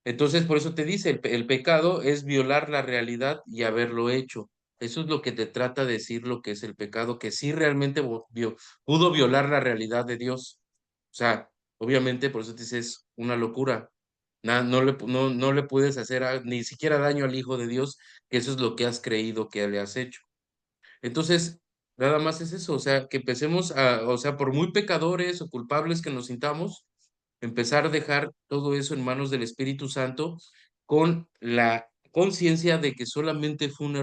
Entonces, por eso te dice, el pecado es violar la realidad y haberlo hecho. Eso es lo que te trata de decir lo que es el pecado, que sí realmente pudo violar la realidad de Dios. O sea, obviamente, por eso te dice, es una locura. No le puedes hacer ni siquiera daño al Hijo de Dios, que eso es lo que has creído que le has hecho. Entonces, nada más es eso, o sea, que empecemos o sea, por muy pecadores o culpables que nos sintamos, empezar a dejar todo eso en manos del Espíritu Santo con la conciencia de que solamente fue un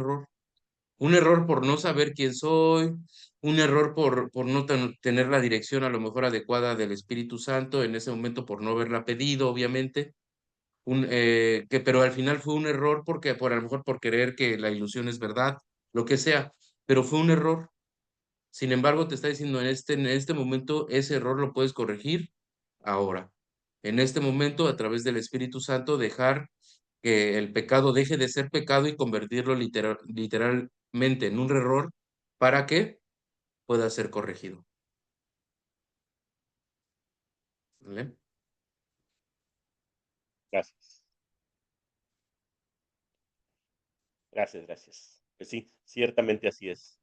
error por no saber quién soy, un error por no tener la dirección a lo mejor adecuada del Espíritu Santo, en ese momento por no haberla pedido, obviamente, pero al final fue un error porque por a lo mejor por creer que la ilusión es verdad, lo que sea, pero fue un error. Sin embargo, te está diciendo en este momento ese error lo puedes corregir ahora. En este momento, a través del Espíritu Santo, dejar que el pecado deje de ser pecado y convertirlo literalmente en un error para que pueda ser corregido. ¿Vale? Gracias, gracias. Pues sí, ciertamente así es.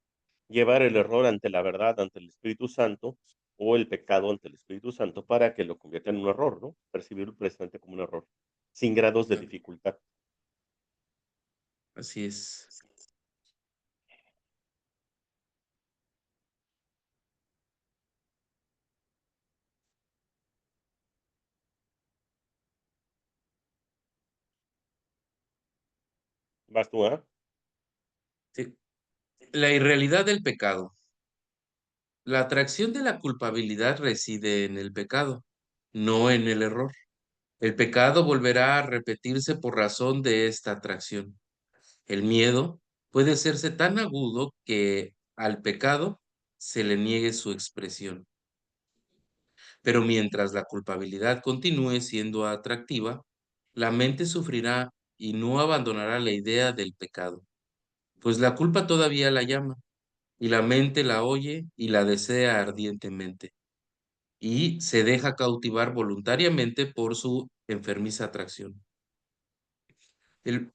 Llevar el error ante la verdad, ante el Espíritu Santo, o el pecado ante el Espíritu Santo para que lo convierta en un error, ¿no? Percibirlo precisamente como un error, sin grados de Claro. dificultad. Así es. ¿Vas tú, ah? Sí. La irrealidad del pecado. La atracción de la culpabilidad reside en el pecado, no en el error. El pecado volverá a repetirse por razón de esta atracción. El miedo puede hacerse tan agudo que al pecado se le niegue su expresión. Pero mientras la culpabilidad continúe siendo atractiva, la mente sufrirá y no abandonará la idea del pecado, pues la culpa todavía la llama, y la mente la oye y la desea ardientemente, y se deja cautivar voluntariamente por su enfermiza atracción. El,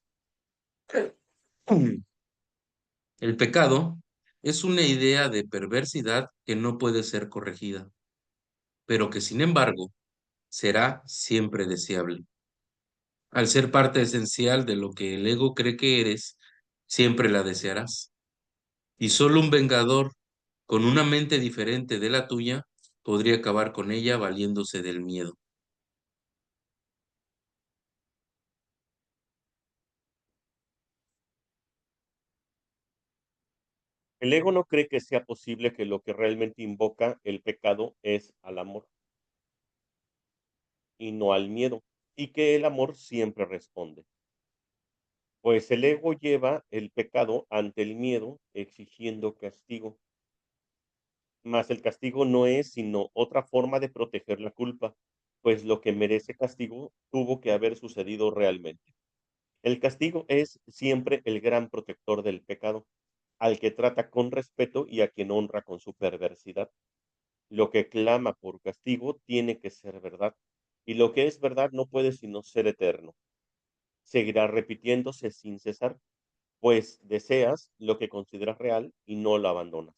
el pecado es una idea de perversidad que no puede ser corregida, pero que sin embargo será siempre deseable. Al ser parte esencial de lo que el ego cree que eres, siempre la desearás. y solo un vengador con una mente diferente de la tuya podría acabar con ella valiéndose del miedo. El ego no cree que sea posible que lo que realmente invoca el pecado es al amor y no al miedo, y que el amor siempre responde. Pues el ego lleva el pecado ante el miedo exigiendo castigo, mas el castigo no es sino otra forma de proteger la culpa, pues lo que merece castigo tuvo que haber sucedido realmente. El castigo es siempre el gran protector del pecado, al que trata con respeto y a quien honra con su perversidad. Lo que clama por castigo tiene que ser verdad, y lo que es verdad no puede sino ser eterno. Seguirá repitiéndose sin cesar, pues deseas lo que consideras real y no lo abandonas.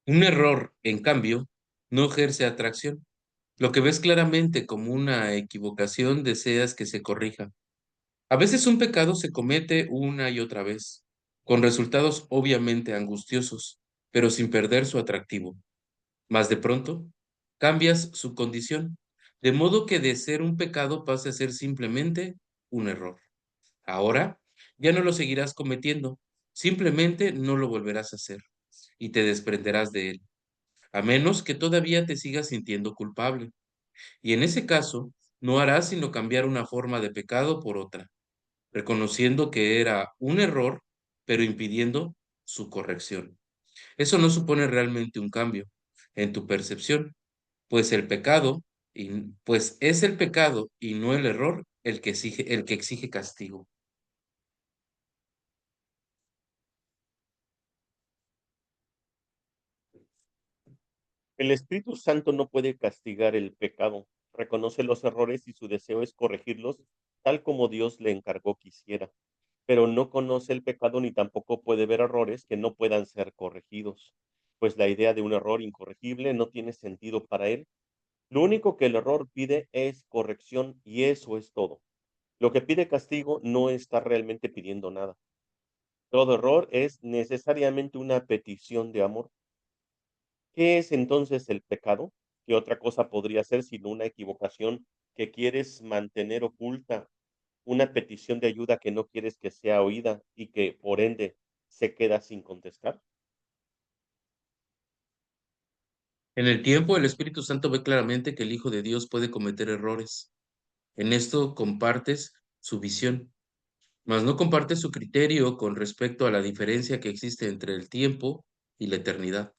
Un error, en cambio, no ejerce atracción. Lo que ves claramente como una equivocación deseas que se corrija. A veces un pecado se comete una y otra vez, con resultados obviamente angustiosos, pero sin perder su atractivo. Mas de pronto, cambias su condición, de modo que de ser un pecado pase a ser simplemente un error. Ahora ya no lo seguirás cometiendo, simplemente no lo volverás a hacer y te desprenderás de él, a menos que todavía te sigas sintiendo culpable. Y en ese caso, no harás sino cambiar una forma de pecado por otra, reconociendo que era un error, pero impidiendo su corrección. Eso no supone realmente un cambio en tu percepción, pues el pecado, pues es el pecado y no el error el que exige castigo. El Espíritu Santo no puede castigar el pecado, reconoce los errores y su deseo es corregirlos tal como Dios le encargó que hiciera, pero no conoce el pecado ni tampoco puede ver errores que no puedan ser corregidos, pues la idea de un error incorregible no tiene sentido para él. Lo único que el error pide es corrección y eso es todo. Lo que pide castigo no está realmente pidiendo nada. Todo error es necesariamente una petición de amor. ¿Qué es entonces el pecado? ¿Qué otra cosa podría ser sino una equivocación que quieres mantener oculta, una petición de ayuda que no quieres que sea oída y que, por ende, se queda sin contestar? En el tiempo, el Espíritu Santo ve claramente que el Hijo de Dios puede cometer errores. En esto compartes su visión, mas no compartes su criterio con respecto a la diferencia que existe entre el tiempo y la eternidad.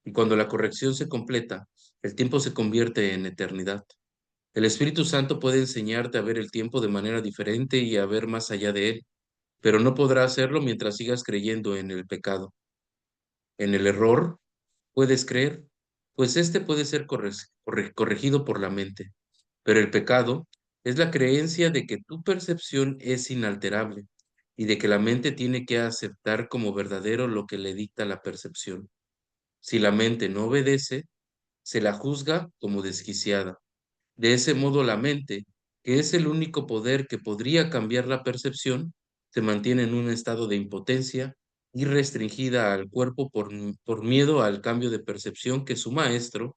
Y cuando la corrección se completa, el tiempo se convierte en eternidad. El Espíritu Santo puede enseñarte a ver el tiempo de manera diferente y a ver más allá de él, pero no podrá hacerlo mientras sigas creyendo en el pecado. En el error puedes creer, pues éste puede ser corregido por la mente, pero el pecado es la creencia de que tu percepción es inalterable y de que la mente tiene que aceptar como verdadero lo que le dicta la percepción. Si la mente no obedece, se la juzga como desquiciada. De ese modo, la mente, que es el único poder que podría cambiar la percepción, se mantiene en un estado de impotencia y restringida al cuerpo por miedo al cambio de percepción que su maestro,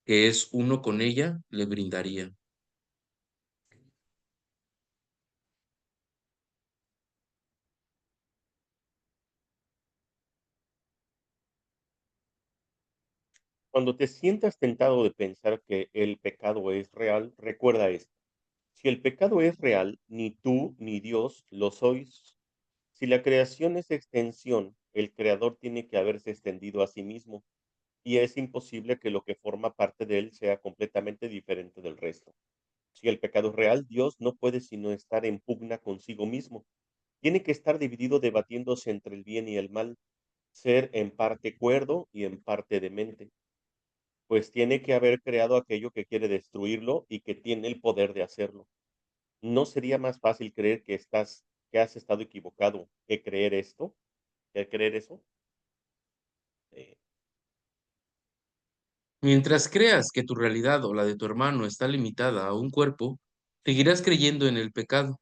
que es uno con ella, le brindaría. Cuando te sientas tentado de pensar que el pecado es real, recuerda esto. Si el pecado es real, ni tú ni Dios lo sois. Si la creación es extensión, el creador tiene que haberse extendido a sí mismo, y es imposible que lo que forma parte de él sea completamente diferente del resto. Si el pecado es real, Dios no puede sino estar en pugna consigo mismo. Tiene que estar dividido debatiéndose entre el bien y el mal, ser en parte cuerdo y en parte demente, pues tiene que haber creado aquello que quiere destruirlo y que tiene el poder de hacerlo. ¿No sería más fácil creer que has estado equivocado que creer esto, que creer eso? Mientras creas que tu realidad o la de tu hermano está limitada a un cuerpo, seguirás creyendo en el pecado.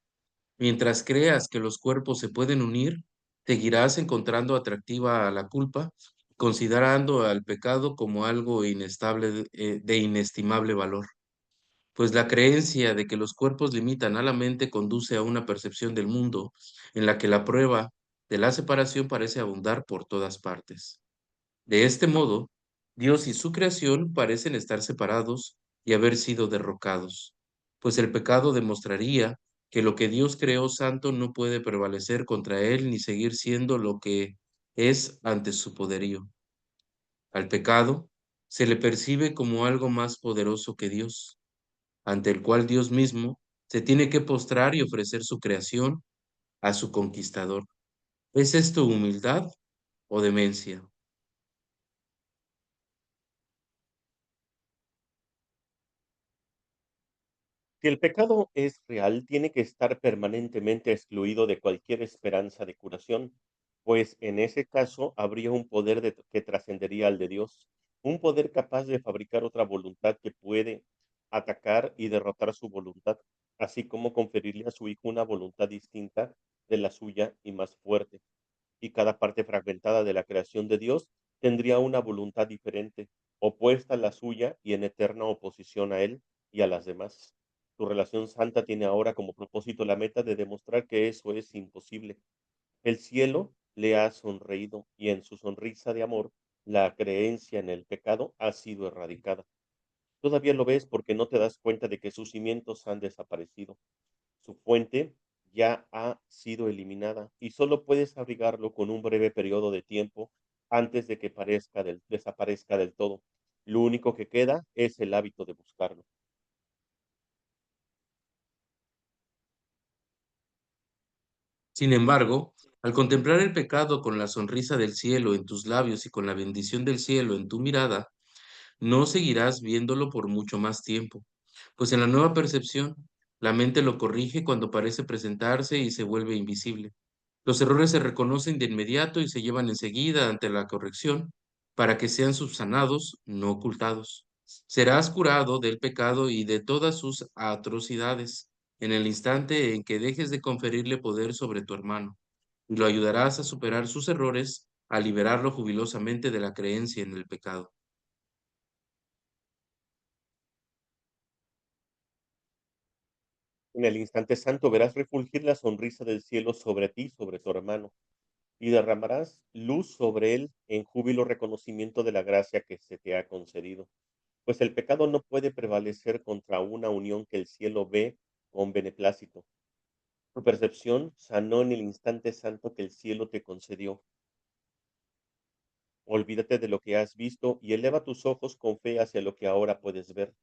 Mientras creas que los cuerpos se pueden unir, seguirás encontrando atractiva a la culpa, considerando al pecado como algo inestable, de inestimable valor. Pues la creencia de que los cuerpos limitan a la mente conduce a una percepción del mundo en la que la prueba de la separación parece abundar por todas partes. De este modo, Dios y su creación parecen estar separados y haber sido derrocados, pues el pecado demostraría que lo que Dios creó santo no puede prevalecer contra él ni seguir siendo lo que es ante su poderío. Al pecado se le percibe como algo más poderoso que Dios, ante el cual Dios mismo se tiene que postrar y ofrecer su creación a su conquistador. ¿Es esto humildad o demencia? Si el pecado es real, tiene que estar permanentemente excluido de cualquier esperanza de curación, pues en ese caso habría un poder que trascendería al de Dios, un poder capaz de fabricar otra voluntad que puede atacar y derrotar su voluntad, así como conferirle a su hijo una voluntad distinta de la suya y más fuerte. Y cada parte fragmentada de la creación de Dios tendría una voluntad diferente, opuesta a la suya y en eterna oposición a Él y a las demás. Tu relación santa tiene ahora como propósito la meta de demostrar que eso es imposible. El cielo le ha sonreído y en su sonrisa de amor la creencia en el pecado ha sido erradicada. Todavía lo ves porque no te das cuenta de que sus cimientos han desaparecido. Su fuente ya ha sido eliminada y solo puedes abrigarlo con un breve periodo de tiempo antes de que desaparezca del todo. Lo único que queda es el hábito de buscarlo. Sin embargo, al contemplar el pecado con la sonrisa del cielo en tus labios y con la bendición del cielo en tu mirada, no seguirás viéndolo por mucho más tiempo, pues en la nueva percepción, la mente lo corrige cuando parece presentarse y se vuelve invisible. Los errores se reconocen de inmediato y se llevan enseguida ante la corrección para que sean subsanados, no ocultados. Serás curado del pecado y de todas sus atrocidades en el instante en que dejes de conferirle poder sobre tu hermano, y lo ayudarás a superar sus errores, a liberarlo jubilosamente de la creencia en el pecado. En el instante santo verás refulgir la sonrisa del cielo sobre ti, sobre tu hermano, y derramarás luz sobre él en júbilo reconocimiento de la gracia que se te ha concedido. Pues el pecado no puede prevalecer contra una unión que el cielo ve con beneplácito. Tu percepción sanó en el instante santo que el cielo te concedió. Olvídate de lo que has visto y eleva tus ojos con fe hacia lo que ahora puedes ver.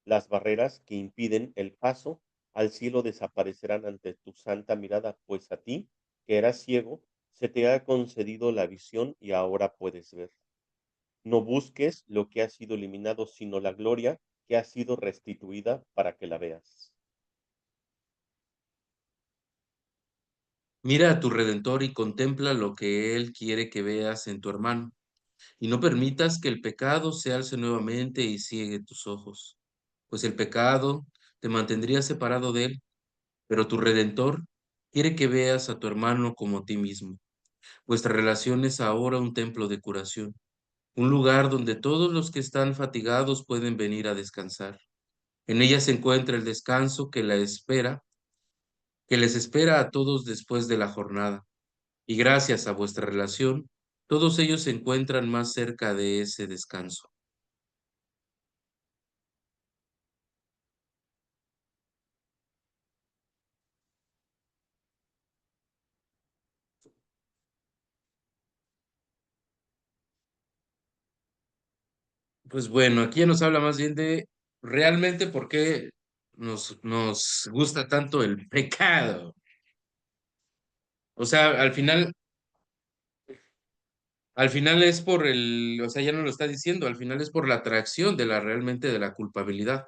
Las barreras que impiden el paso al cielo desaparecerán ante tu santa mirada, pues a ti, que eras ciego, se te ha concedido la visión y ahora puedes ver. No busques lo que ha sido eliminado, sino la gloria que ha sido restituida para que la veas. Mira a tu Redentor y contempla lo que Él quiere que veas en tu hermano, y no permitas que el pecado se alce nuevamente y ciegue tus ojos, pues el pecado te mantendría separado de Él, pero tu Redentor quiere que veas a tu hermano como a ti mismo. Vuestra relación es ahora un templo de curación, un lugar donde todos los que están fatigados pueden venir a descansar. En ella se encuentra el descanso que les espera a todos después de la jornada. Y gracias a vuestra relación, todos ellos se encuentran más cerca de ese descanso. Pues bueno, aquí ya nos habla más bien de realmente por qué nos gusta tanto el pecado. O sea, al final es por o sea, ya no lo está diciendo, al final es por la atracción de realmente de la culpabilidad.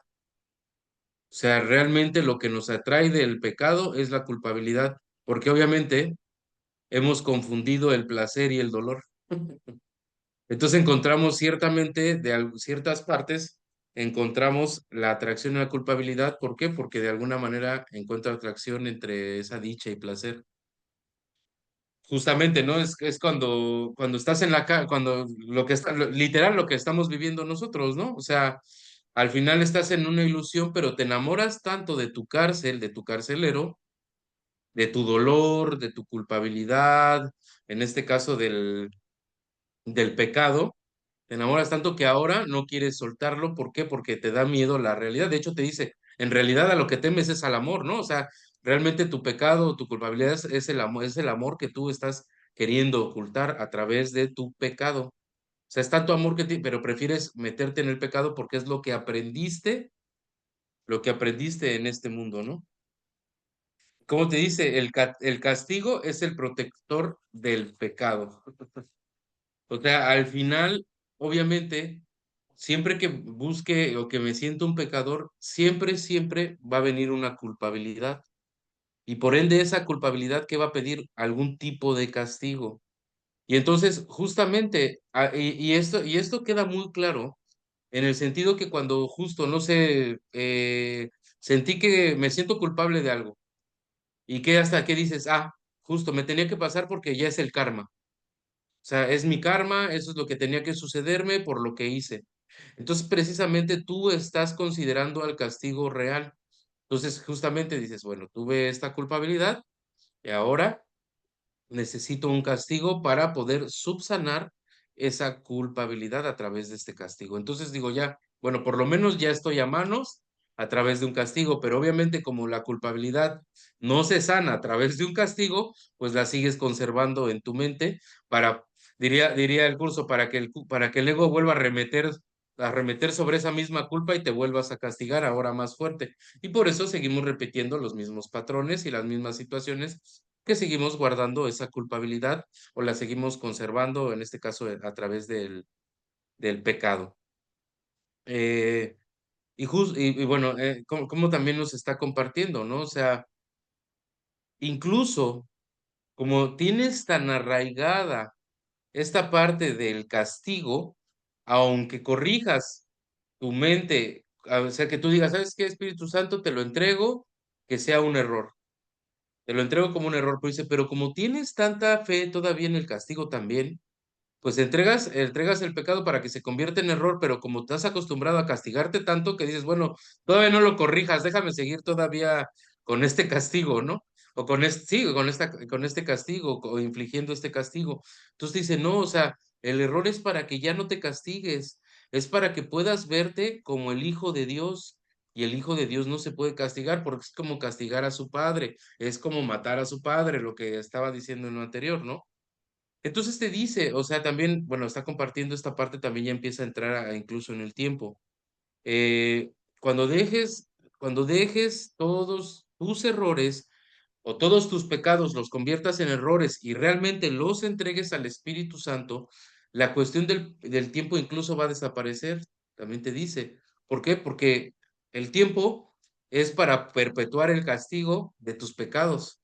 O sea, realmente lo que nos atrae del pecado es la culpabilidad, porque obviamente hemos confundido el placer y el dolor. Entonces encontramos ciertamente ciertas partes, encontramos la atracción y la culpabilidad. ¿Por qué? Porque de alguna manera encuentra atracción entre esa dicha y placer. Justamente, ¿no? Es cuando estás en cuando lo que está, literal lo que estamos viviendo nosotros, ¿no? O sea, al final estás en una ilusión, pero te enamoras tanto de tu cárcel, de tu carcelero, de tu dolor, de tu culpabilidad, en este caso del pecado. Te enamoras tanto que ahora no quieres soltarlo. ¿Por qué? Porque te da miedo la realidad. De hecho, te dice, en realidad a lo que temes es al amor, ¿no? O sea, realmente tu pecado, tu culpabilidad es el amor que tú estás queriendo ocultar a través de tu pecado. O sea, es tanto amor pero prefieres meterte en el pecado porque es lo que aprendiste en este mundo, ¿no? Como te dice, el castigo es el protector del pecado. O sea, al final, obviamente, siempre que busque o que me sienta un pecador, siempre va a venir una culpabilidad. Y por ende, esa culpabilidad que va a pedir algún tipo de castigo. Y entonces, justamente, y esto queda muy claro en el sentido que cuando justo, no sé, sentí que me siento culpable de algo y que hasta que dices, ah, justo, me tenía que pasar porque ya es el karma. O sea, es mi karma, eso es lo que tenía que sucederme por lo que hice. Entonces, precisamente tú estás considerando al castigo real. Entonces, justamente dices, bueno, tuve esta culpabilidad y ahora necesito un castigo para poder subsanar esa culpabilidad a través de este castigo. Entonces digo ya, bueno, por lo menos ya estoy a manos a través de un castigo, pero obviamente como la culpabilidad no se sana a través de un castigo, pues la sigues conservando en tu mente para, diría el curso, para que el ego vuelva a remeter sobre esa misma culpa y te vuelvas a castigar ahora más fuerte. Y por eso seguimos repitiendo los mismos patrones y las mismas situaciones que seguimos guardando esa culpabilidad o la seguimos conservando, en este caso a través del pecado. Eh, y bueno, como también nos está compartiendo, ¿no? O sea, incluso como tienes tan arraigada esta parte del castigo, aunque corrijas tu mente, o sea, que tú digas, ¿sabes qué, Espíritu Santo? Te lo entrego, que sea un error. Te lo entrego como un error, pero dice, pero como tienes tanta fe todavía en el castigo también, pues entregas el pecado para que se convierta en error, pero como estás acostumbrado a castigarte tanto que dices, bueno, todavía no lo corrijas, déjame seguir todavía con este castigo, ¿no? O con este, sí, con este castigo, o infligiendo este castigo. Entonces dice, no, o sea, el error es para que ya no te castigues, es para que puedas verte como el Hijo de Dios. Y el Hijo de Dios no se puede castigar porque es como castigar a su padre, es como matar a su padre, lo que estaba diciendo en lo anterior, ¿no? Entonces te dice, o sea, también, bueno, está compartiendo esta parte, también ya empieza a entrar incluso en el tiempo. Eh, cuando dejes, cuando dejes todos tus errores o todos tus pecados los conviertas en errores y realmente los entregues al Espíritu Santo, la cuestión del tiempo incluso va a desaparecer, también te dice. ¿Por qué? Porque el tiempo es para perpetuar el castigo de tus pecados.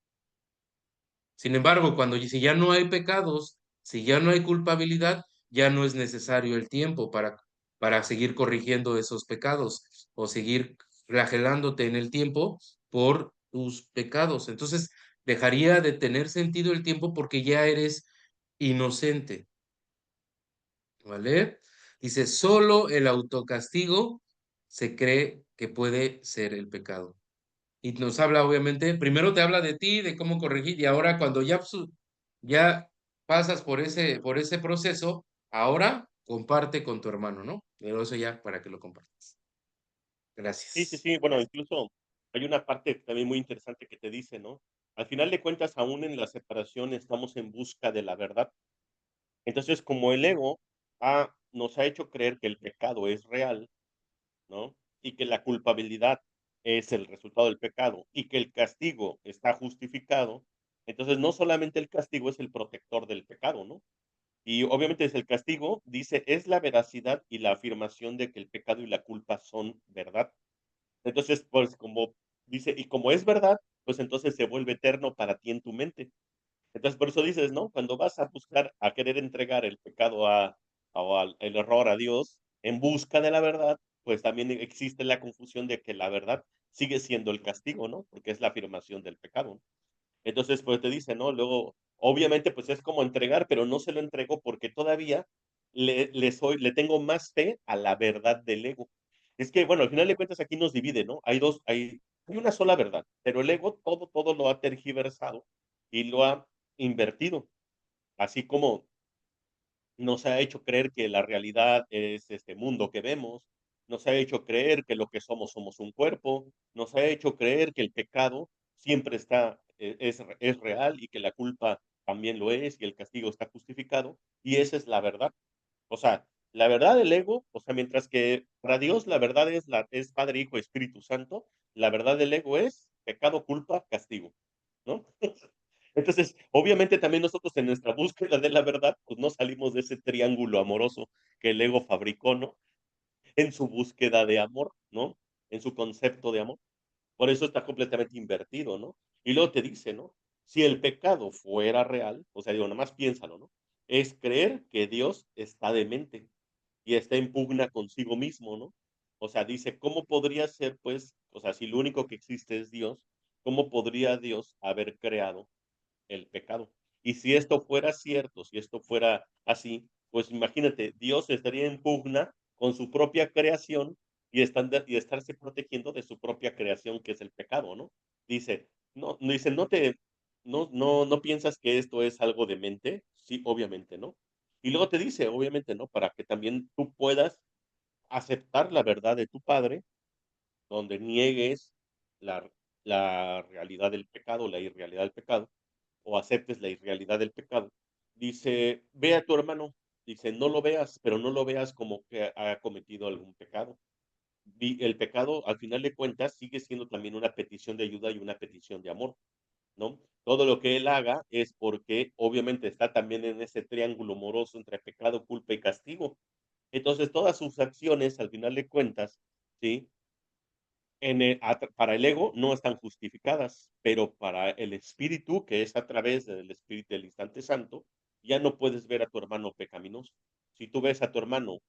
Sin embargo, si ya no hay pecados, si ya no hay culpabilidad, ya no es necesario el tiempo para seguir corrigiendo esos pecados o seguir flagelándote en el tiempo por tus pecados. Entonces, dejaría de tener sentido el tiempo porque ya eres inocente, ¿vale? Dice, solo el autocastigo se cree que puede ser el pecado. Y nos habla, obviamente, primero te habla de ti, de cómo corregir, y ahora cuando ya pasas por ese proceso, ahora comparte con tu hermano, ¿no? Pero eso ya para que lo compartas. Sí, sí, Gracias. sí. Bueno, incluso hay una parte también muy interesante que te dice, ¿no? Al final de cuentas, aún en la separación estamos en busca de la verdad. Entonces, como el ego nos ha hecho creer que el pecado es real, ¿no? Y que la culpabilidad es el resultado del pecado y que el castigo está justificado, entonces no solamente el castigo es el protector del pecado, ¿no? Y obviamente es el castigo, dice, es la veracidad y la afirmación de que el pecado y la culpa son verdad. Entonces, pues como dice, y como es verdad, pues entonces se vuelve eterno para ti en tu mente. Entonces, por eso dices, ¿no? Cuando vas a buscar, a querer entregar el pecado o el error a Dios en busca de la verdad, pues también existe la confusión de que la verdad sigue siendo el castigo, ¿no? Porque es la afirmación del pecado. Entonces, pues te dice, ¿no? Luego, obviamente, pues es como entregar, pero no se lo entrego porque todavía le tengo más fe a la verdad del ego. Es que, bueno, al final de cuentas aquí nos divide, ¿no? Hay una sola verdad, pero el ego todo lo ha tergiversado y lo ha invertido. Así como nos ha hecho creer que la realidad es este mundo que vemos, nos ha hecho creer que lo que somos un cuerpo, nos ha hecho creer que el pecado siempre es real y que la culpa también lo es y el castigo está justificado, y esa es la verdad. O sea, la verdad del ego, o sea, mientras que para Dios la verdad es Padre, Hijo, Espíritu Santo, la verdad del ego es pecado, culpa, castigo, ¿no? Entonces, obviamente también nosotros en nuestra búsqueda de la verdad, pues no salimos de ese triángulo amoroso que el ego fabricó, ¿no? En su búsqueda de amor, ¿no? En su concepto de amor. Por eso está completamente invertido, ¿no? Y luego te dice, ¿no? Si el pecado fuera real, o sea, digo, nada más piénsalo, ¿no? Es creer que Dios está demente y está en pugna consigo mismo, ¿no? O sea, dice, ¿cómo podría ser, pues, o sea, si lo único que existe es Dios, ¿cómo podría Dios haber creado el pecado? Y si esto fuera cierto, si esto fuera así, pues imagínate, Dios estaría en pugna con su propia creación y estarse protegiendo de su propia creación, que es el pecado, ¿no? Dice, dice, no piensas que esto es algo de mente. Sí, obviamente, ¿no? Y luego te dice, obviamente, ¿no? Para que también tú puedas aceptar la verdad de tu Padre, donde niegues la, la realidad del pecado, la irrealidad del pecado, o aceptes la irrealidad del pecado. Dice, ve a tu hermano, dice, no lo veas, pero no lo veas como que ha cometido algún pecado. El pecado, al final de cuentas, sigue siendo también una petición de ayuda y una petición de amor, ¿no? Todo lo que él haga es porque obviamente está también en ese triángulo moroso entre pecado, culpa y castigo. Entonces, todas sus acciones, al final de cuentas, ¿sí? Para el ego no están justificadas, pero para el espíritu, que es a través del espíritu del instante santo, ya no puedes ver a tu hermano pecaminoso. Si tú ves a tu hermano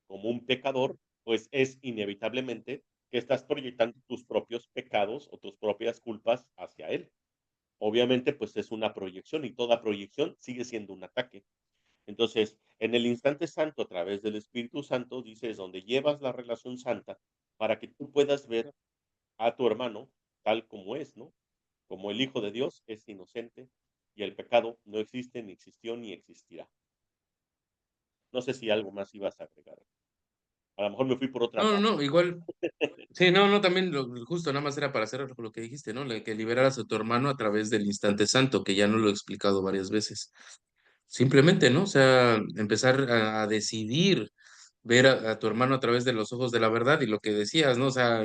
como un pecador, pues es inevitablemente que estás proyectando tus propios pecados o tus propias culpas hacia él. Obviamente, pues es una proyección y toda proyección sigue siendo un ataque. Entonces, en el instante santo, a través del Espíritu Santo, dices, donde llevas la relación santa para que tú puedas ver a tu hermano tal como es, ¿no? Como el Hijo de Dios es inocente y el pecado no existe, ni existió, ni existirá. No sé si algo más ibas a agregar. A lo mejor me fui por otra No, no, rama. no, igual. Sí, no, no, también justo nada más era para hacer lo que dijiste, ¿no? Que liberaras a tu hermano a través del instante santo, que ya no lo he explicado varias veces. Simplemente, ¿no? O sea, empezar a decidir ver a tu hermano a través de los ojos de la verdad y lo que decías, ¿no? O sea,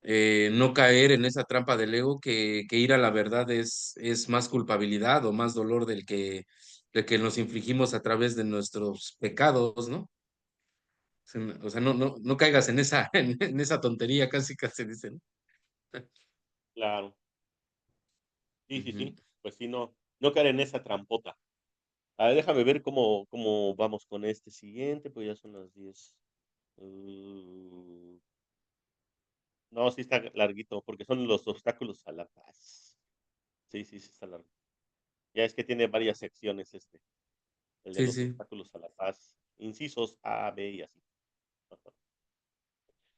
no caer en esa trampa del ego que ir a la verdad es más culpabilidad o más dolor del que nos infligimos a través de nuestros pecados, ¿no? O sea, no caigas en esa, en esa tontería, casi casi dicen. Claro. Sí, sí, Ujú. sí. Pues sí, no caer en esa trampota. A ver, déjame ver cómo vamos con este siguiente, pues ya son las 10. Mm, no, sí está larguito, porque son los obstáculos a la paz. Sí, sí, sí está largo. Ya es que tiene varias secciones este. El de Sí, los sí. obstáculos a la paz, incisos A, B y así.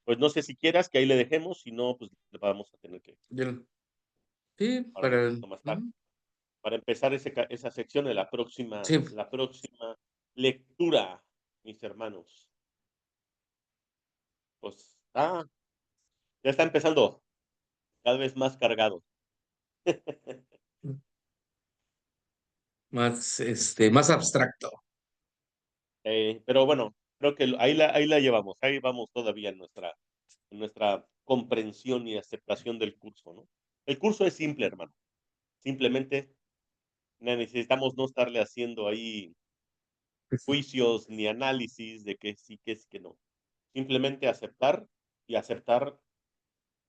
Pues no sé si quieras que ahí le dejemos, si no, pues le vamos a tener que Sí, para un para. poquito más tarde. Ujú. Para empezar esa sección de Sí, la próxima lectura, mis hermanos. Pues ya está empezando, cada vez más cargado. más abstracto. Pero bueno, creo que ahí la llevamos, ahí vamos todavía en nuestra comprensión y aceptación del curso, ¿no? El curso es simple, hermano. Simplemente necesitamos no estarle haciendo ahí juicios ni análisis de que sí, que es que no. Simplemente aceptar y aceptar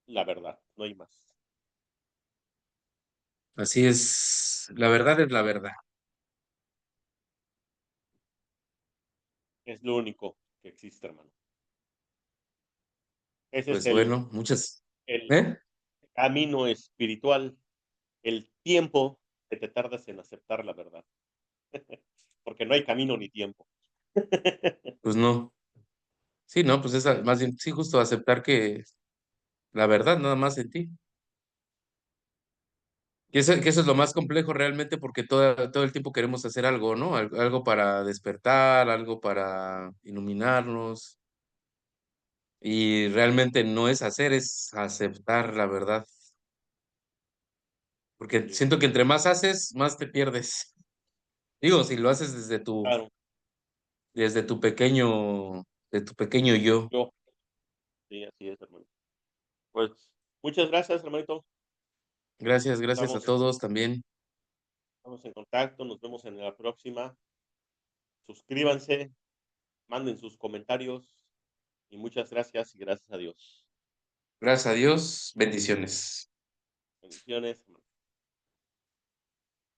la verdad, no hay más. Así es, la verdad es la verdad. Es lo único que existe, hermano. Ese es Pues bueno, muchas, el ¿eh? camino espiritual, el tiempo que te tardas en aceptar la verdad, porque no hay camino ni tiempo. Pues no. Sí, no, pues esa, más bien, sí, justo aceptar que la verdad nada más en ti. Que eso es lo más complejo realmente porque todo el tiempo queremos hacer algo, ¿no? Algo para despertar, algo para iluminarnos. Y realmente no es hacer, es aceptar la verdad. Porque Sí, siento que entre más haces, más te pierdes. Digo, si lo haces claro, desde de tu pequeño yo. yo, sí, así es, hermano. Pues, muchas gracias, hermanito. Gracias, gracias a Estamos todos también. estamos en contacto, nos vemos en la próxima. Suscríbanse, manden sus comentarios y muchas gracias y gracias a Dios. Gracias a Dios, bendiciones. Bendiciones.